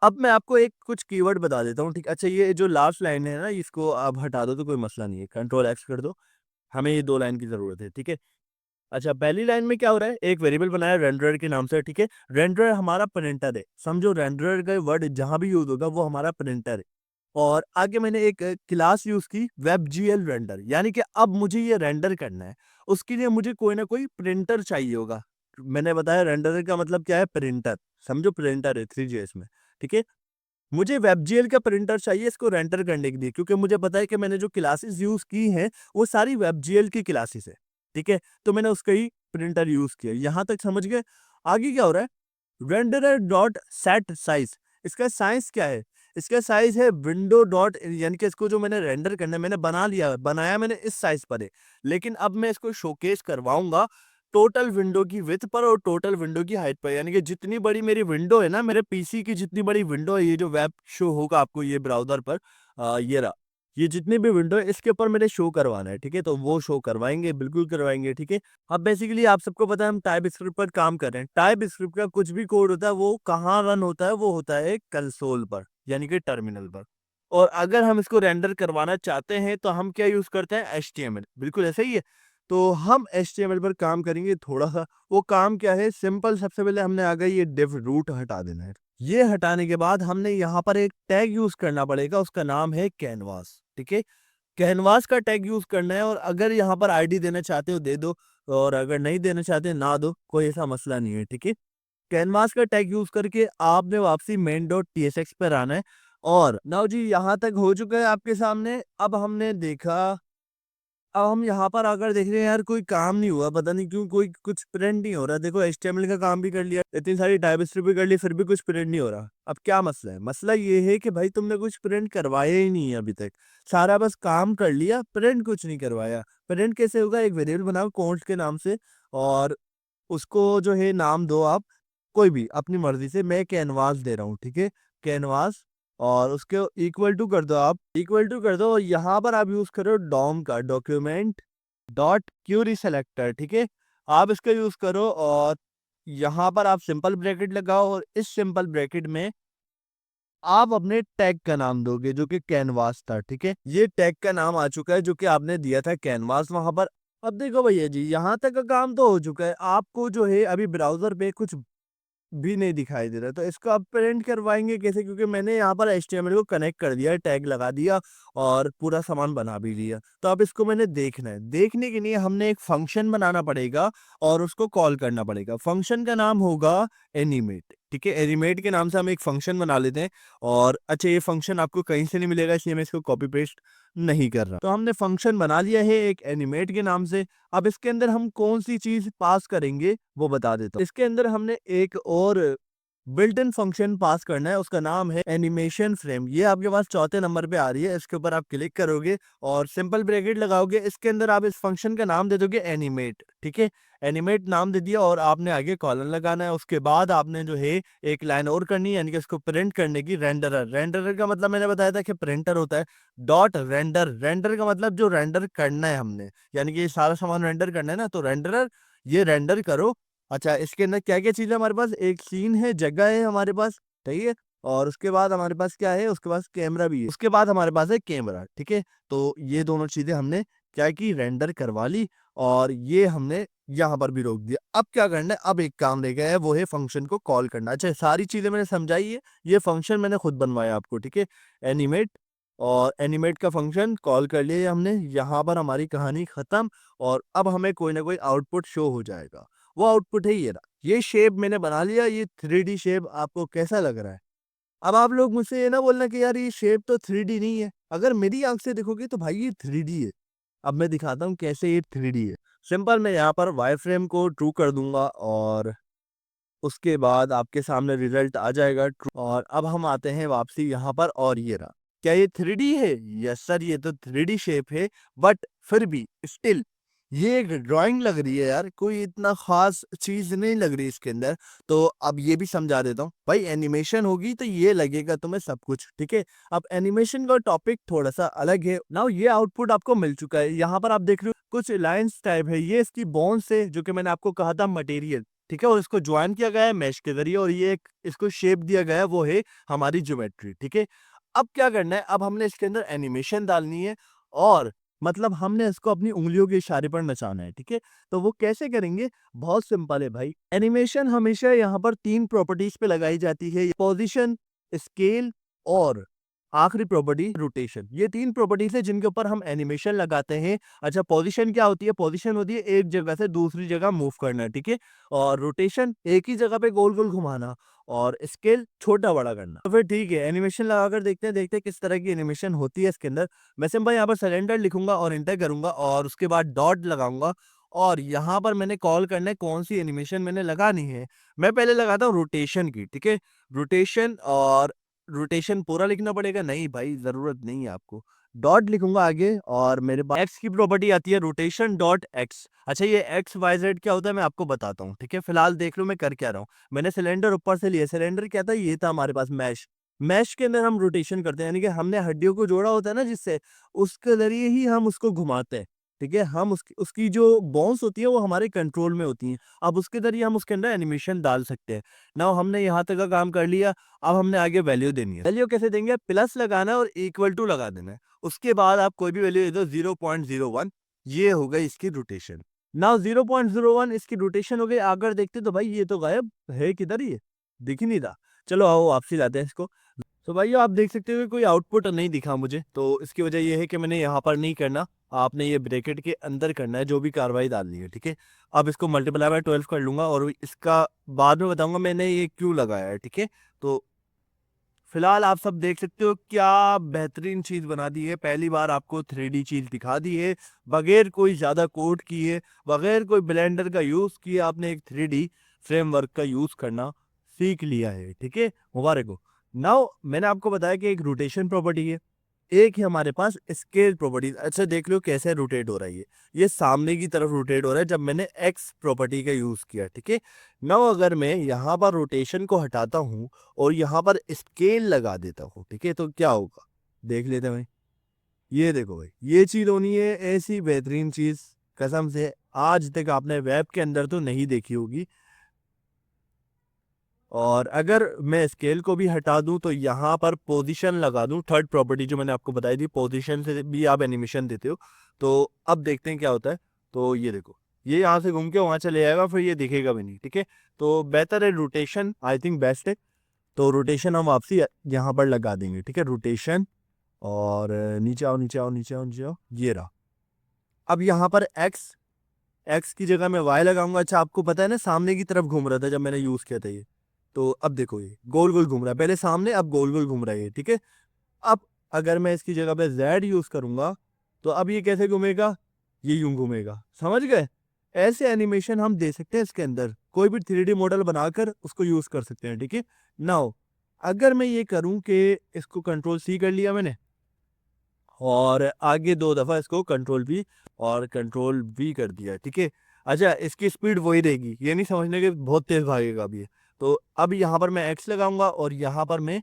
अब मैं आपको एक कुछ कीवर्ड बता देता हूँ, ठीक। अच्छा, ये जो लास्ट लाइन है ना, इसको आप हटा दो तो कोई मसला नहीं है, कंट्रोल एक्स कर दो, हमें ये 2 लाइन की जरूरत है, ठीक है। अच्छा, पहली लाइन में क्या हो रहा है, एक वेरिएबल बनाया रेंडरर के नाम से, ठीक है। रेंडरर हमारा प्रिंटर है, समझो रेंडरर का वर्ड जहां भी यूज होगा वो हमारा प्रिंटर है। और आगे मैंने एक क्लास यूज की, WebGL रेंडर, यानी कि अब मुझे ये रेंडर करना है, उसके लिए मुझे कोई ना कोई प्रिंटर चाहिए होगा। मैंने बताया रेंडर का मतलब क्या है, प्रिंटर, समझो प्रिंटर है 3GS में, ठीक है। मुझे WebGL का प्रिंटर चाहिए इसको रेंडर करने के लिए, क्योंकि मुझे पता है कि मैंने जो क्लासेस यूज की हैं वो सारी WebGL की क्लासेस है, ठीक है। तो मैंने उसका ही प्रिंटर यूज किया, यहां तक समझ गए। आगे क्या हो रहा है, रेंडरर डॉट सेट साइज, इसका साइज क्या है, इसका साइज है विंडो डॉट, यानी कि इसको जो मैंने रेंडर करना है, मैंने बना लिया, बनाया मैंने इस साइज पर है, लेकिन अब मैं इसको शोकेस करवाऊंगा टोटल विंडो की विड्थ पर और टोटल विंडो की हाइट पर, यानी कि जितनी बड़ी मेरी विंडो है ना, मेरे पीसी की जितनी बड़ी विंडो है, ये जो वेब शो होगा आपको ये ब्राउजर पर, ये रहा, ये जितनी भी विंडो है इसके ऊपर मेरे शो करवाना है, ठीक है। तो वो शो करवाएंगे, बिल्कुल करवाएंगे, ठीक है। अब बेसिकली आप सबको पता है हम टाइप स्क्रिप्ट पर काम कर रहे हैं, टाइप स्क्रिप्ट का कुछ भी कोड होता है वो कहाँ रन होता है, वो होता है कंसोल पर, यानी कि टर्मिनल पर। और अगर हम इसको रेंडर करवाना चाहते हैं तो हम क्या यूज करते हैं, HTML, बिल्कुल ऐसा ही है। तो हम HTML पर काम करेंगे थोड़ा सा। वो काम क्या है, सिंपल, सबसे पहले हमने आ गई ये div रूट हटा देना है। ये हटाने के बाद हमने यहाँ पर एक टैग यूज करना पड़ेगा, उसका नाम है कैनवास, ठीक है। कैनवास का टैग यूज करना है, और अगर यहाँ पर आईडी देना चाहते हो दे दो, और अगर नहीं देना चाहते ना दो, कोई ऐसा मसला नहीं है, ठीक है। कैनवास का टैग यूज करके आपने वापसी main.tsx पर आना है। और नाउ जी, यहाँ तक हो चुका है आपके सामने। अब हमने देखा, अब हम यहाँ पर आकर देख रहे हैं यार कोई काम नहीं हुआ, पता नहीं क्यों, कोई कुछ प्रिंट नहीं हो रहा। देखो HTML का काम भी कर लिया, इतनी सारी टाइपस्क्रिप्ट भी कर ली, फिर भी कुछ प्रिंट नहीं हो रहा। अब क्या मसला है, मसला ये है कि भाई तुमने कुछ प्रिंट करवाया ही नहीं है अभी तक, सारा बस काम कर लिया, प्रिंट कुछ नहीं करवाया। प्रिंट कैसे होगा, एक वेरिएबल बनाओ कॉन्स्ट के नाम से, और उसको जो है नाम दो आप कोई भी अपनी मर्जी से, मैं कैनवास दे रहा हूँ, ठीक है, कैनवास। और उसके इक्वल टू कर दो, आप इक्वल टू कर दो, और यहाँ पर आप यूज करो डॉम का, डॉक्यूमेंट डॉट क्यूरी सेलेक्टर, ठीक है। आप इसका यूज करो, और यहाँ पर आप सिंपल ब्रैकेट लगाओ, और इस सिंपल ब्रैकेट में आप अपने टैग का नाम दोगे जो कि कैनवास था, ठीक है। ये टैग का नाम आ चुका है जो कि आपने दिया था कैनवास वहां पर। अब देखो भैया जी, यहाँ तक का काम तो हो चुका है, आपको जो है अभी ब्राउजर पे कुछ भी नहीं दिखाई दे रहा, तो इसको आप प्रिंट करवाएंगे कैसे, क्योंकि मैंने यहाँ पर HTML को कनेक्ट कर दिया, टैग लगा दिया और पूरा सामान बना भी लिया। तो अब इसको मैंने देखना है, देखने के लिए हमने एक फंक्शन बनाना पड़ेगा और उसको कॉल करना पड़ेगा। फंक्शन का नाम होगा एनिमेट, ठीक है। एनिमेट के नाम से हम एक फंक्शन बना लेते हैं। और अच्छा, ये फंक्शन आपको कहीं से नहीं मिलेगा, इसलिए मैं इसको कॉपी पेस्ट नहीं कर रहा। तो हमने फंक्शन बना लिया है एक एनिमेट के नाम से। अब इसके अंदर हम कौन सी चीज पास करेंगे वो बता देता हूँ। इसके अंदर हमने एक और बिल्ट इन फंक्शन पास करना है, उसका नाम है एनिमेशन फ्रेम। ये आपके पास चौथे नंबर पे आ रही है, इसके ऊपर आप क्लिक करोगे और सिंपल ब्रैकेट लगाओगे, इसके अंदर आप इस फंक्शन का नाम दे दोगे एनिमेट। ठीक है, एनिमेट नाम दे दिया और आपने आगे कॉलन लगाना है। उसके बाद आपने जो है एक लाइन और करनी है, यानी कि इसको प्रिंट करने की, रेंडरर। रेंडरर का मतलब मैंने बताया था कि प्रिंटर होता है। डॉट रेंडर, रेंडर का मतलब जो रेंडर करना है हमने, यानी कि ये सारा सामान रेंडर करना है ना, तो रेंडरर ये रेंडर करो। अच्छा, इसके अंदर क्या क्या चीज़ है हमारे पास, एक सीन है, जगह है हमारे पास, ठीक है, और उसके बाद हमारे पास क्या है, उसके पास कैमरा भी है, उसके बाद हमारे पास है कैमरा। ठीक है, तो ये दोनों चीजें हमने क्या की, रेंडर करवा ली और ये हमने यहाँ पर भी रोक दिया। अब क्या करना है, अब एक काम रह गया है, वो है फंक्शन को कॉल करना। अच्छा, सारी चीजें मैंने समझाई है, ये फंक्शन मैंने खुद बनवाया आपको। ठीक है, एनिमेट, और एनिमेट का फंक्शन कॉल कर लिया हमने, यहाँ पर हमारी कहानी खत्म। और अब हमें कोई ना कोई आउटपुट शो हो जाएगा, वो आउटपुट है ये रहा। ये शेप मैंने बना लिया, ये 3D शेप आपको कैसा लग रहा है? अब आप लोग मुझसे ये ना बोलना कि यार ये शेप तो 3D नहीं है। अगर मेरी आंख से देखोगे तो भाई ये 3D है। अब मैं दिखाता हूँ कैसे ये 3D है। सिंपल, मैं यहाँ पर वाई फ्रेम को ट्रू कर दूंगा और उसके बाद आपके सामने रिजल्ट आ जाएगा ट्रू। और अब हम आते हैं वापसी यहाँ पर, और ये रहा। क्या ये 3D है? यस सर, ये तो 3D शेप है, बट फिर भी स्टिल ये एक ड्राइंग लग रही है यार, कोई इतना खास चीज नहीं लग रही इसके अंदर। तो अब ये भी समझा देता हूँ भाई, एनिमेशन होगी तो ये लगेगा तुम्हें सब कुछ। ठीक है, अब एनिमेशन का टॉपिक थोड़ा सा अलग है। नाउ ये आउटपुट आपको मिल चुका है, यहाँ पर आप देख रहे हो कुछ लाइंस टाइप है, ये इसकी बोन्स है, जो कि मैंने आपको कहा था मटेरियल। ठीक है, और इसको ज्वाइन किया गया है मैश के जरिए, और ये एक इसको शेप दिया गया है, वो है हमारी ज्योमेट्री। ठीक है, अब क्या करना है, अब हमने इसके अंदर एनिमेशन डालनी है, और मतलब हमने इसको अपनी उंगलियों के इशारे पर नचाना है। ठीक है, तो वो कैसे करेंगे, बहुत सिंपल है भाई। एनिमेशन हमेशा यहाँ पर 3 प्रॉपर्टीज पे लगाई जाती है, पोजीशन, स्केल और आखिरी प्रॉपर्टी रोटेशन। ये 3 प्रॉपर्टीज है जिनके ऊपर हम एनिमेशन लगाते हैं। अच्छा, पोजीशन क्या होती है? पोजीशन होती है एक जगह से दूसरी जगह मूव करना। ठीक है, और रोटेशन एक ही जगह पे गोल गोल घुमाना, और स्केल छोटा बड़ा करना। तो फिर ठीक है, एनिमेशन लगाकर देखते हैं किस तरह की एनिमेशन होती है इसके अंदर। मैं सिंपल यहाँ पर सिलेंडर लिखूंगा और इंटर करूंगा, और उसके बाद डॉट लगाऊंगा, और यहाँ पर मैंने कॉल करना है कौन सी एनिमेशन मैंने लगानी है। मैं पहले लगाता हूँ रोटेशन की। ठीक है, रोटेशन, और रोटेशन पूरा लिखना पड़ेगा? नहीं भाई, जरूरत नहीं है आपको। डॉट लिखूंगा आगे, और मेरे पास एक्स की प्रॉपर्टी आती है, रोटेशन डॉट एक्स। अच्छा, ये एक्स वाई जेड क्या होता है मैं आपको बताता हूँ। ठीक है, फिलहाल देख लो मैं कर क्या रहा हूँ। मैंने सिलेंडर ऊपर से लिया, सिलेंडर क्या था, ये था हमारे पास मैश। मैश के अंदर हम रोटेशन करते हैं, यानी कि हमने हड्डियों को जोड़ा होता है ना जिससे, उसके जरिए ही हम उसको घुमाते हैं। ठीक है, हम उसकी जो बोन्स होती है वो हमारे कंट्रोल में होती हैं। अब उसके जरिए हम उसके अंदर एनिमेशन डाल सकते हैं। नाउ हमने यहाँ तक का काम कर लिया, अब हमने आगे वैल्यू देनी है। वैल्यू कैसे देंगे? प्लस लगाना है और इक्वल टू लगा देना है। उसके बाद आप कोई भी वैल्यू दे दो, 0.01, ये हो गई इसकी रोटेशन। नाउ 0.01 इसकी रोटेशन हो गई। अगर देखते तो भाई ये तो गायब है, किधर ये दिख ही नहीं रहा। चलो आओ वापसी लाते हैं इसको। तो भाई आप देख सकते हो कि कोई आउटपुट नहीं दिखा मुझे, तो इसकी वजह ये है कि मैंने यहाँ पर नहीं करना, आपने ये ब्रैकेट के अंदर करना है जो भी कार्रवाई डालनी है। ठीक है, अब इसको मल्टीप्लाई बाय 12 कर लूंगा, और इसका बाद में बताऊंगा मैंने ये क्यों लगाया है। ठीक है, तो फिलहाल आप सब देख सकते हो क्या बेहतरीन चीज बना दी है। पहली बार आपको 3D चीज दिखा दी है, बगैर कोई ज्यादा कोड किए, बगैर कोई ब्लेंडर का यूज किए, आपने एक 3D फ्रेमवर्क का यूज करना सीख लिया है। ठीक है, मुबारक हो। नाउ मैंने आपको बताया कि एक रोटेशन प्रॉपर्टी है, एक है हमारे पास स्केल प्रॉपर्टी। अच्छा, देख लो कैसे रोटेट हो रहा है, ये सामने की तरफ रोटेट हो रहा है जब मैंने एक्स प्रॉपर्टी का यूज किया। ठीक है, नाउ अगर मैं यहाँ पर रोटेशन को हटाता हूँ और यहाँ पर स्केल लगा देता हूँ, ठीक है, तो क्या होगा देख लेते हैं भाई। ये देखो भाई, ये चीज होनी है ऐसी बेहतरीन चीज, कसम से आज तक आपने वेब के अंदर तो नहीं देखी होगी। और अगर मैं स्केल को भी हटा दूं तो यहाँ पर पोजीशन लगा दूं, थर्ड प्रॉपर्टी जो मैंने आपको बताई थी, पोजीशन से भी आप एनिमेशन देते हो। तो अब देखते हैं क्या होता है। तो ये देखो, ये यहाँ से घूम के वहां चले जाएगा, फिर ये दिखेगा भी नहीं। ठीक है, तो बेहतर है रोटेशन, आई थिंक बेस्ट है। तो रोटेशन हम वापसी यहाँ पर लगा देंगे। ठीक है, रोटेशन, और नीचे आओ नीचे आओ नीचे आओ नीचे आओ, ये रहा। अब यहाँ पर एक्स, एक्स की जगह मैं वाई लगाऊंगा। अच्छा, आपको पता है ना सामने की तरफ घूम रहा था जब मैंने यूज किया था ये, तो अब देखो ये गोल गोल घूम रहा है, पहले सामने अब गोल गोल घूम रहा है ये। ठीक है, अब अगर मैं इसकी जगह पे z यूज करूंगा तो अब ये कैसे घूमेगा, ये यूं घूमेगा, समझ गए? ऐसे एनिमेशन हम दे सकते हैं इसके अंदर, कोई भी 3D मॉडल बनाकर उसको यूज कर सकते हैं, ठीक है। नाउ अगर मैं ये करूं कि इसको कंट्रोल सी कर लिया मैंने और आगे 2 दफा इसको कंट्रोल भी और कंट्रोल भी कर दिया, ठीक है। अच्छा, इसकी स्पीड वही रहेगी, ये नहीं समझने के बहुत तेज भागेगा अभी ये। तो अब यहाँ पर मैं एक्स लगाऊंगा और यहाँ पर मैं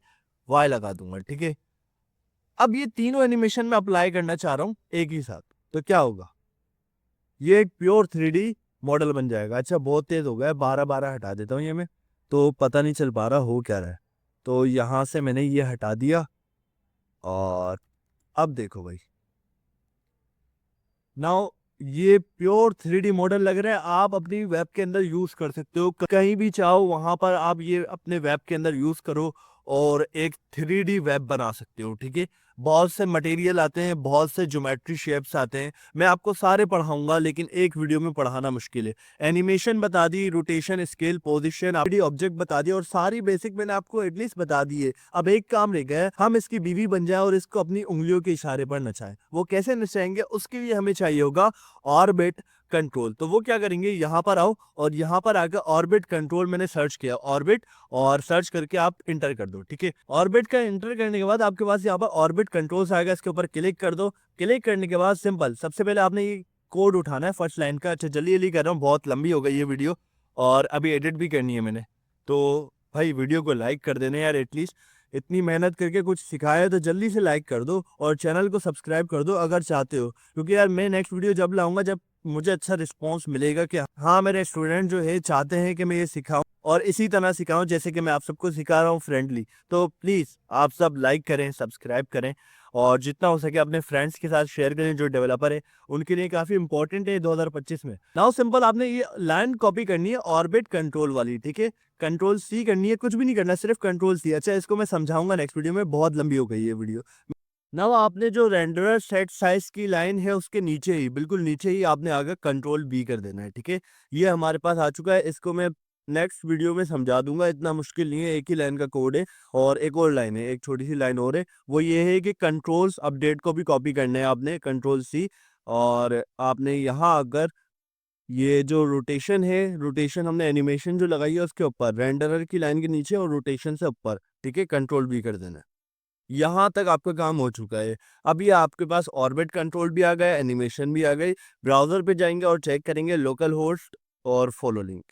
वाई लगा दूंगा, ठीक है। अब ये तीनों एनिमेशन में अप्लाई करना चाह रहा हूँ एक ही साथ, तो क्या होगा, ये एक प्योर 3D मॉडल बन जाएगा। अच्छा, बहुत तेज हो गया है, 12 हटा देता हूँ ये मैं, तो पता नहीं चल पा रहा हो क्या रहा है। तो यहाँ से मैंने ये हटा दिया और अब देखो भाई, नाउ ये प्योर 3D मॉडल लग रहा है। आप अपनी वेब के अंदर यूज कर सकते हो, कहीं भी चाहो वहां पर आप ये अपने वेब के अंदर यूज करो और एक 3D वेब बना सकते हो, ठीक है। बहुत से मटेरियल आते हैं, बहुत से ज्योमेट्री शेप्स आते हैं, मैं आपको सारे पढ़ाऊंगा लेकिन एक वीडियो में पढ़ाना मुश्किल है। एनिमेशन बता दी, रोटेशन, स्केल, पोजीशन, ऑब्जेक्ट बता दिया और सारी बेसिक मैंने आपको एटलीस्ट बता दी है। अब एक काम रह गया है, हम इसकी बीवी बन जाए और इसको अपनी उंगलियों के इशारे पर नचाएं। वो कैसे नचाएंगे, उसके लिए हमें चाहिए होगा ऑर्बिट कंट्रोल। तो वो क्या करेंगे, यहाँ पर आओ और यहाँ पर आकर ऑर्बिट कंट्रोल मैंने सर्च किया, ऑर्बिट, और सर्च करके आप इंटर कर दो, ठीक है। ऑर्बिट का इंटर करने के बाद आपके पास यहाँ पर ऑर्बिट कंट्रोल्स आएगा, इसके ऊपर क्लिक कर दो। क्लिक करने के बाद सिंपल, सबसे पहले आपने ये कोड उठाना है फर्स्ट लाइन का। अच्छा, जल्दी जल्दी कर रहा हूँ, बहुत लंबी हो गई ये वीडियो और अभी एडिट भी करनी है मैंने। तो भाई वीडियो को लाइक कर देना यार, एटलीस्ट इतनी मेहनत करके कुछ सिखाया है तो जल्दी से लाइक कर दो और चैनल को सब्सक्राइब कर दो अगर चाहते हो, क्योंकि यार मैं नेक्स्ट वीडियो जब लाऊंगा जब मुझे अच्छा रिस्पॉन्स मिलेगा कि हाँ मेरे स्टूडेंट जो है चाहते हैं कि मैं ये सिखाऊं और इसी तरह सिखाऊं जैसे कि मैं आप सबको सिखा रहा हूँ फ्रेंडली। तो प्लीज़ आप सब लाइक करें, सब्सक्राइब करें और जितना हो सके अपने फ्रेंड्स के साथ शेयर करें जो डेवलपर है, उनके लिए काफ़ी इंपॉर्टेंट है 2025 में। नाउ सिंपल आपने ये लाइन कॉपी करनी है ऑर्बिट कंट्रोल वाली, ठीक है। कंट्रोल सी करनी है, कुछ भी नहीं करना, सिर्फ कंट्रोल सी। अच्छा, इसको मैं समझाऊंगा नेक्स्ट वीडियो में, बहुत लंबी हो गई ये वीडियो। नाउ आपने जो रेंडरर सेट साइज की लाइन है उसके नीचे ही, बिल्कुल नीचे ही आपने आगे कंट्रोल बी कर देना है, ठीक है। ये हमारे पास आ चुका है, इसको मैं नेक्स्ट वीडियो में समझा दूंगा, इतना मुश्किल नहीं है, एक ही लाइन का कोड है। और एक और लाइन है, एक छोटी सी लाइन और है, वो ये है कि कंट्रोल्स अपडेट को भी कॉपी करना है आपने, कंट्रोल सी। और आपने यहाँ अगर ये जो रोटेशन है, रोटेशन हमने एनिमेशन जो लगाई है उसके ऊपर, रेंडरर की लाइन के नीचे और रोटेशन से ऊपर, ठीक है, कंट्रोल भी कर देना है। यहाँ तक आपका काम हो चुका है। अब ये आपके पास ऑर्बिट कंट्रोल भी आ गया, एनिमेशन भी आ गई। ब्राउजर पे जाएंगे और चेक करेंगे लोकल होस्ट और फॉलो लिंक।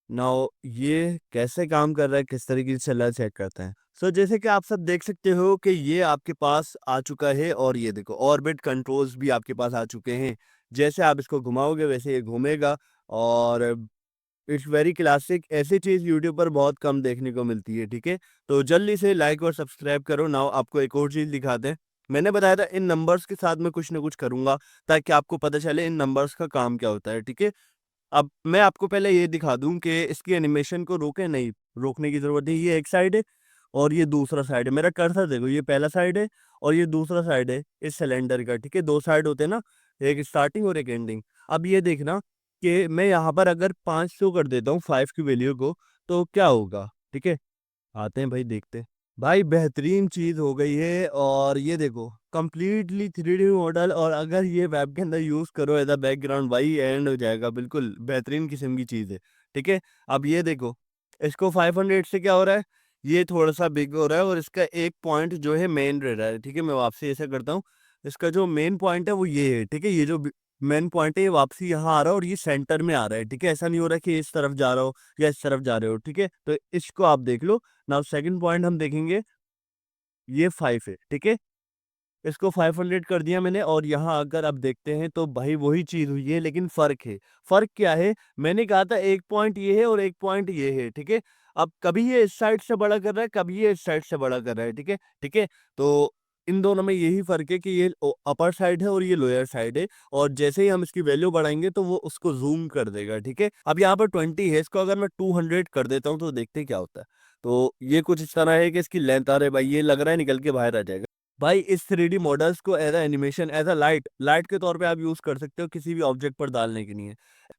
नाउ ये कैसे काम कर रहा है, किस तरीके से चल रहा है, चेक करते हैं। सो जैसे कि आप सब देख सकते हो कि ये आपके पास आ चुका है और ये देखो ऑर्बिट कंट्रोल्स भी आपके पास आ चुके हैं। जैसे आप इसको घुमाओगे वैसे ये घूमेगा और इट्स वेरी क्लासिक। ऐसी चीज़ यूट्यूब पर बहुत कम देखने को मिलती है, ठीक है। तो जल्दी से लाइक और सब्सक्राइब करो। नाउ आपको एक और चीज़ दिखाते हैं, मैंने बताया था इन नंबर्स के साथ मैं कुछ ना कुछ करूंगा ताकि आपको पता चले इन नंबर्स का काम क्या होता है, ठीक है। अब मैं आपको पहले ये दिखा दूं कि इसकी एनिमेशन को रोके नहीं, रोकने की जरूरत नहीं। ये एक साइड है और ये दूसरा साइड है, मेरा कर्सर देखो, ये पहला साइड है और ये दूसरा साइड है इस सिलेंडर का, ठीक है। दो साइड होते हैं ना, एक स्टार्टिंग और एक एंडिंग। अब ये देखना कि मैं यहाँ पर अगर 500 कर देता हूँ 5 की वैल्यू को, तो क्या होगा, ठीक है। आते हैं भाई, देखते हैं। भाई बेहतरीन चीज हो गई है और ये देखो कंप्लीटली 3D मॉडल, और अगर ये वेब के अंदर यूज करो एज अ बैकग्राउंड, भाई एंड हो जाएगा, बिल्कुल बेहतरीन किस्म की चीज है, ठीक है। अब ये देखो इसको 500 से क्या हो रहा है, ये थोड़ा सा बिग हो रहा है और इसका एक पॉइंट जो है मेन रह रहा है, ठीक है। मैं वापसी ऐसा करता हूँ, इसका जो मेन पॉइंट है वो ये है, ठीक है। ये जो मेन पॉइंट है ये वापसी यहाँ आ रहा है और ये सेंटर में आ रहा है, ठीक है। ऐसा नहीं हो रहा कि इस तरफ जा रहा हो या इस तरफ जा रहे हो, ठीक है। तो इसको आप देख लो। नाउ सेकंड पॉइंट हम देखेंगे, ये 5 है, ठीक है। इसको 500 कर दिया मैंने और यहाँ अगर आप देखते हैं तो भाई वही चीज हुई है, लेकिन फर्क है। फर्क क्या है, मैंने कहा था एक पॉइंट ये है और एक पॉइंट ये है, ठीक है। अब कभी ये इस साइड से बड़ा कर रहा है, कभी ये इस साइड से बड़ा कर रहा है, ठीक है, ठीक है। तो इन दोनों में यही फर्क है कि ये अपर साइड है और ये लोअर साइड है, और जैसे ही हम इसकी वैल्यू बढ़ाएंगे तो वो उसको जूम कर देगा, ठीक है। अब यहाँ पर 20 है, इसको अगर मैं 200 कर देता हूँ तो देखते हैं क्या होता है। तो ये कुछ इस तरह है कि इसकी लेंथ आ रही है भाई, ये लग रहा है निकल के बाहर आ जाएगा। भाई इस 3D मॉडल्स को as a animation, as a light light के तौर पे आप यूज कर सकते हो किसी भी ऑब्जेक्ट पर डालने के लिए।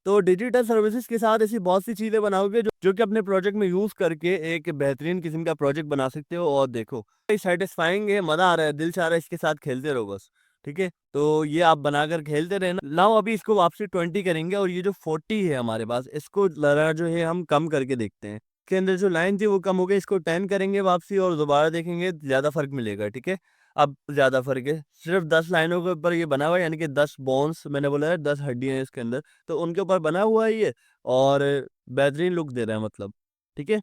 तो डिजिटल सर्विसेज के साथ ऐसी बहुत सी चीजें बनाओगे जो कि अपने प्रोजेक्ट में यूज करके एक बेहतरीन किस्म का प्रोजेक्ट बना सकते हो। और देखो सेटिस्फाइंग है, मजा आ रहा है, दिल चाह रहा है इसके साथ खेलते रहो बस, ठीक है। ठीक है, तो ये आप बनाकर खेलते रहना। नाउ अभी इसको वापसी 20 करेंगे और ये जो 40 है हमारे पास, इसको जरा जो है हम कम करके देखते हैं। इसके अंदर जो लाइन थी वो कम हो गई, इसको 10 करेंगे वापसी और दोबारा देखेंगे, ज्यादा फर्क मिलेगा। ठीक है, अब ज्यादा फर्क है, सिर्फ 10 लाइनों के ऊपर ये बना हुआ है, यानी कि 10 बोन्स, मैंने बोला है 10 हड्डियां हैं इसके अंदर, तो उनके ऊपर बना हुआ है ये, और बेहतरीन लुक दे रहा है मतलब। ठीक है,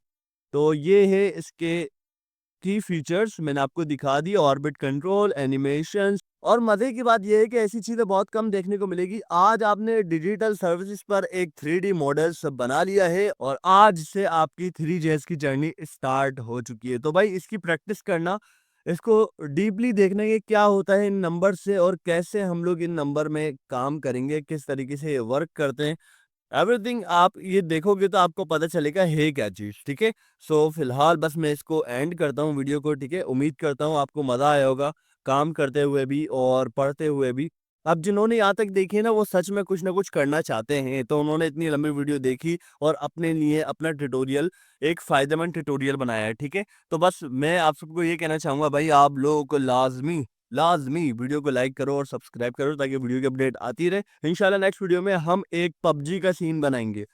तो ये है इसके की फीचर्स मैंने आपको दिखा दी, ऑर्बिट कंट्रोल, एनिमेशन। और मजे की बात यह है कि ऐसी चीजें बहुत कम देखने को मिलेगी। आज आपने डिजिटल सर्विसेज पर एक 3D मॉडल्स बना लिया है और आज से आपकी 3GS की जर्नी स्टार्ट हो चुकी है। तो भाई इसकी प्रैक्टिस करना, इसको डीपली देखना कि क्या होता है इन नंबर से और कैसे हम लोग इन नंबर में काम करेंगे, किस तरीके से ये वर्क करते हैं, एवरीथिंग आप ये देखोगे तो आपको पता चलेगा है क्या चीज। ठीक है, सो फिलहाल बस मैं इसको एंड करता हूँ वीडियो को। ठीक है, उम्मीद करता हूँ आपको मजा आया होगा काम करते हुए भी और पढ़ते हुए भी। अब जिन्होंने यहाँ तक देखी है ना, वो सच में कुछ ना कुछ करना चाहते हैं, तो उन्होंने इतनी लंबी वीडियो देखी और अपने लिए अपना ट्यूटोरियल एक फायदेमंद ट्यूटोरियल बनाया है। ठीक है, तो बस मैं आप सबको ये कहना चाहूंगा भाई, आप लोगों को लाजमी लाजमी वीडियो को लाइक करो और सब्सक्राइब करो ताकि वीडियो की अपडेट आती रहे। इंशाल्लाह नेक्स्ट वीडियो में हम एक पबजी का सीन बनाएंगे,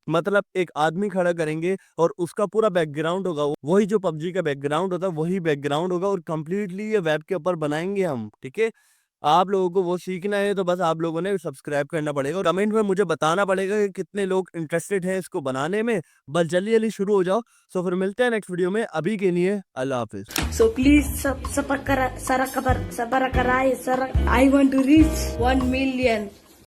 मतलब एक आदमी खड़ा करेंगे और उसका पूरा बैकग्राउंड होगा, वही जो पबजी का बैकग्राउंड होता है वही बैकग्राउंड होगा और कंप्लीटली ये वेब के ऊपर बनाएंगे हम। ठीक है, आप लोगों को वो सीखना है तो बस आप लोगों ने सब्सक्राइब करना पड़ेगा और कमेंट में मुझे बताना पड़ेगा कि कितने लोग इंटरेस्टेड हैं इसको बनाने में। बस जल्दी जल्दी शुरू हो जाओ। सो फिर मिलते हैं नेक्स्ट वीडियो में, अभी के लिए अल्लाह हाफिज। So please subscribe, I want to reach 1 million.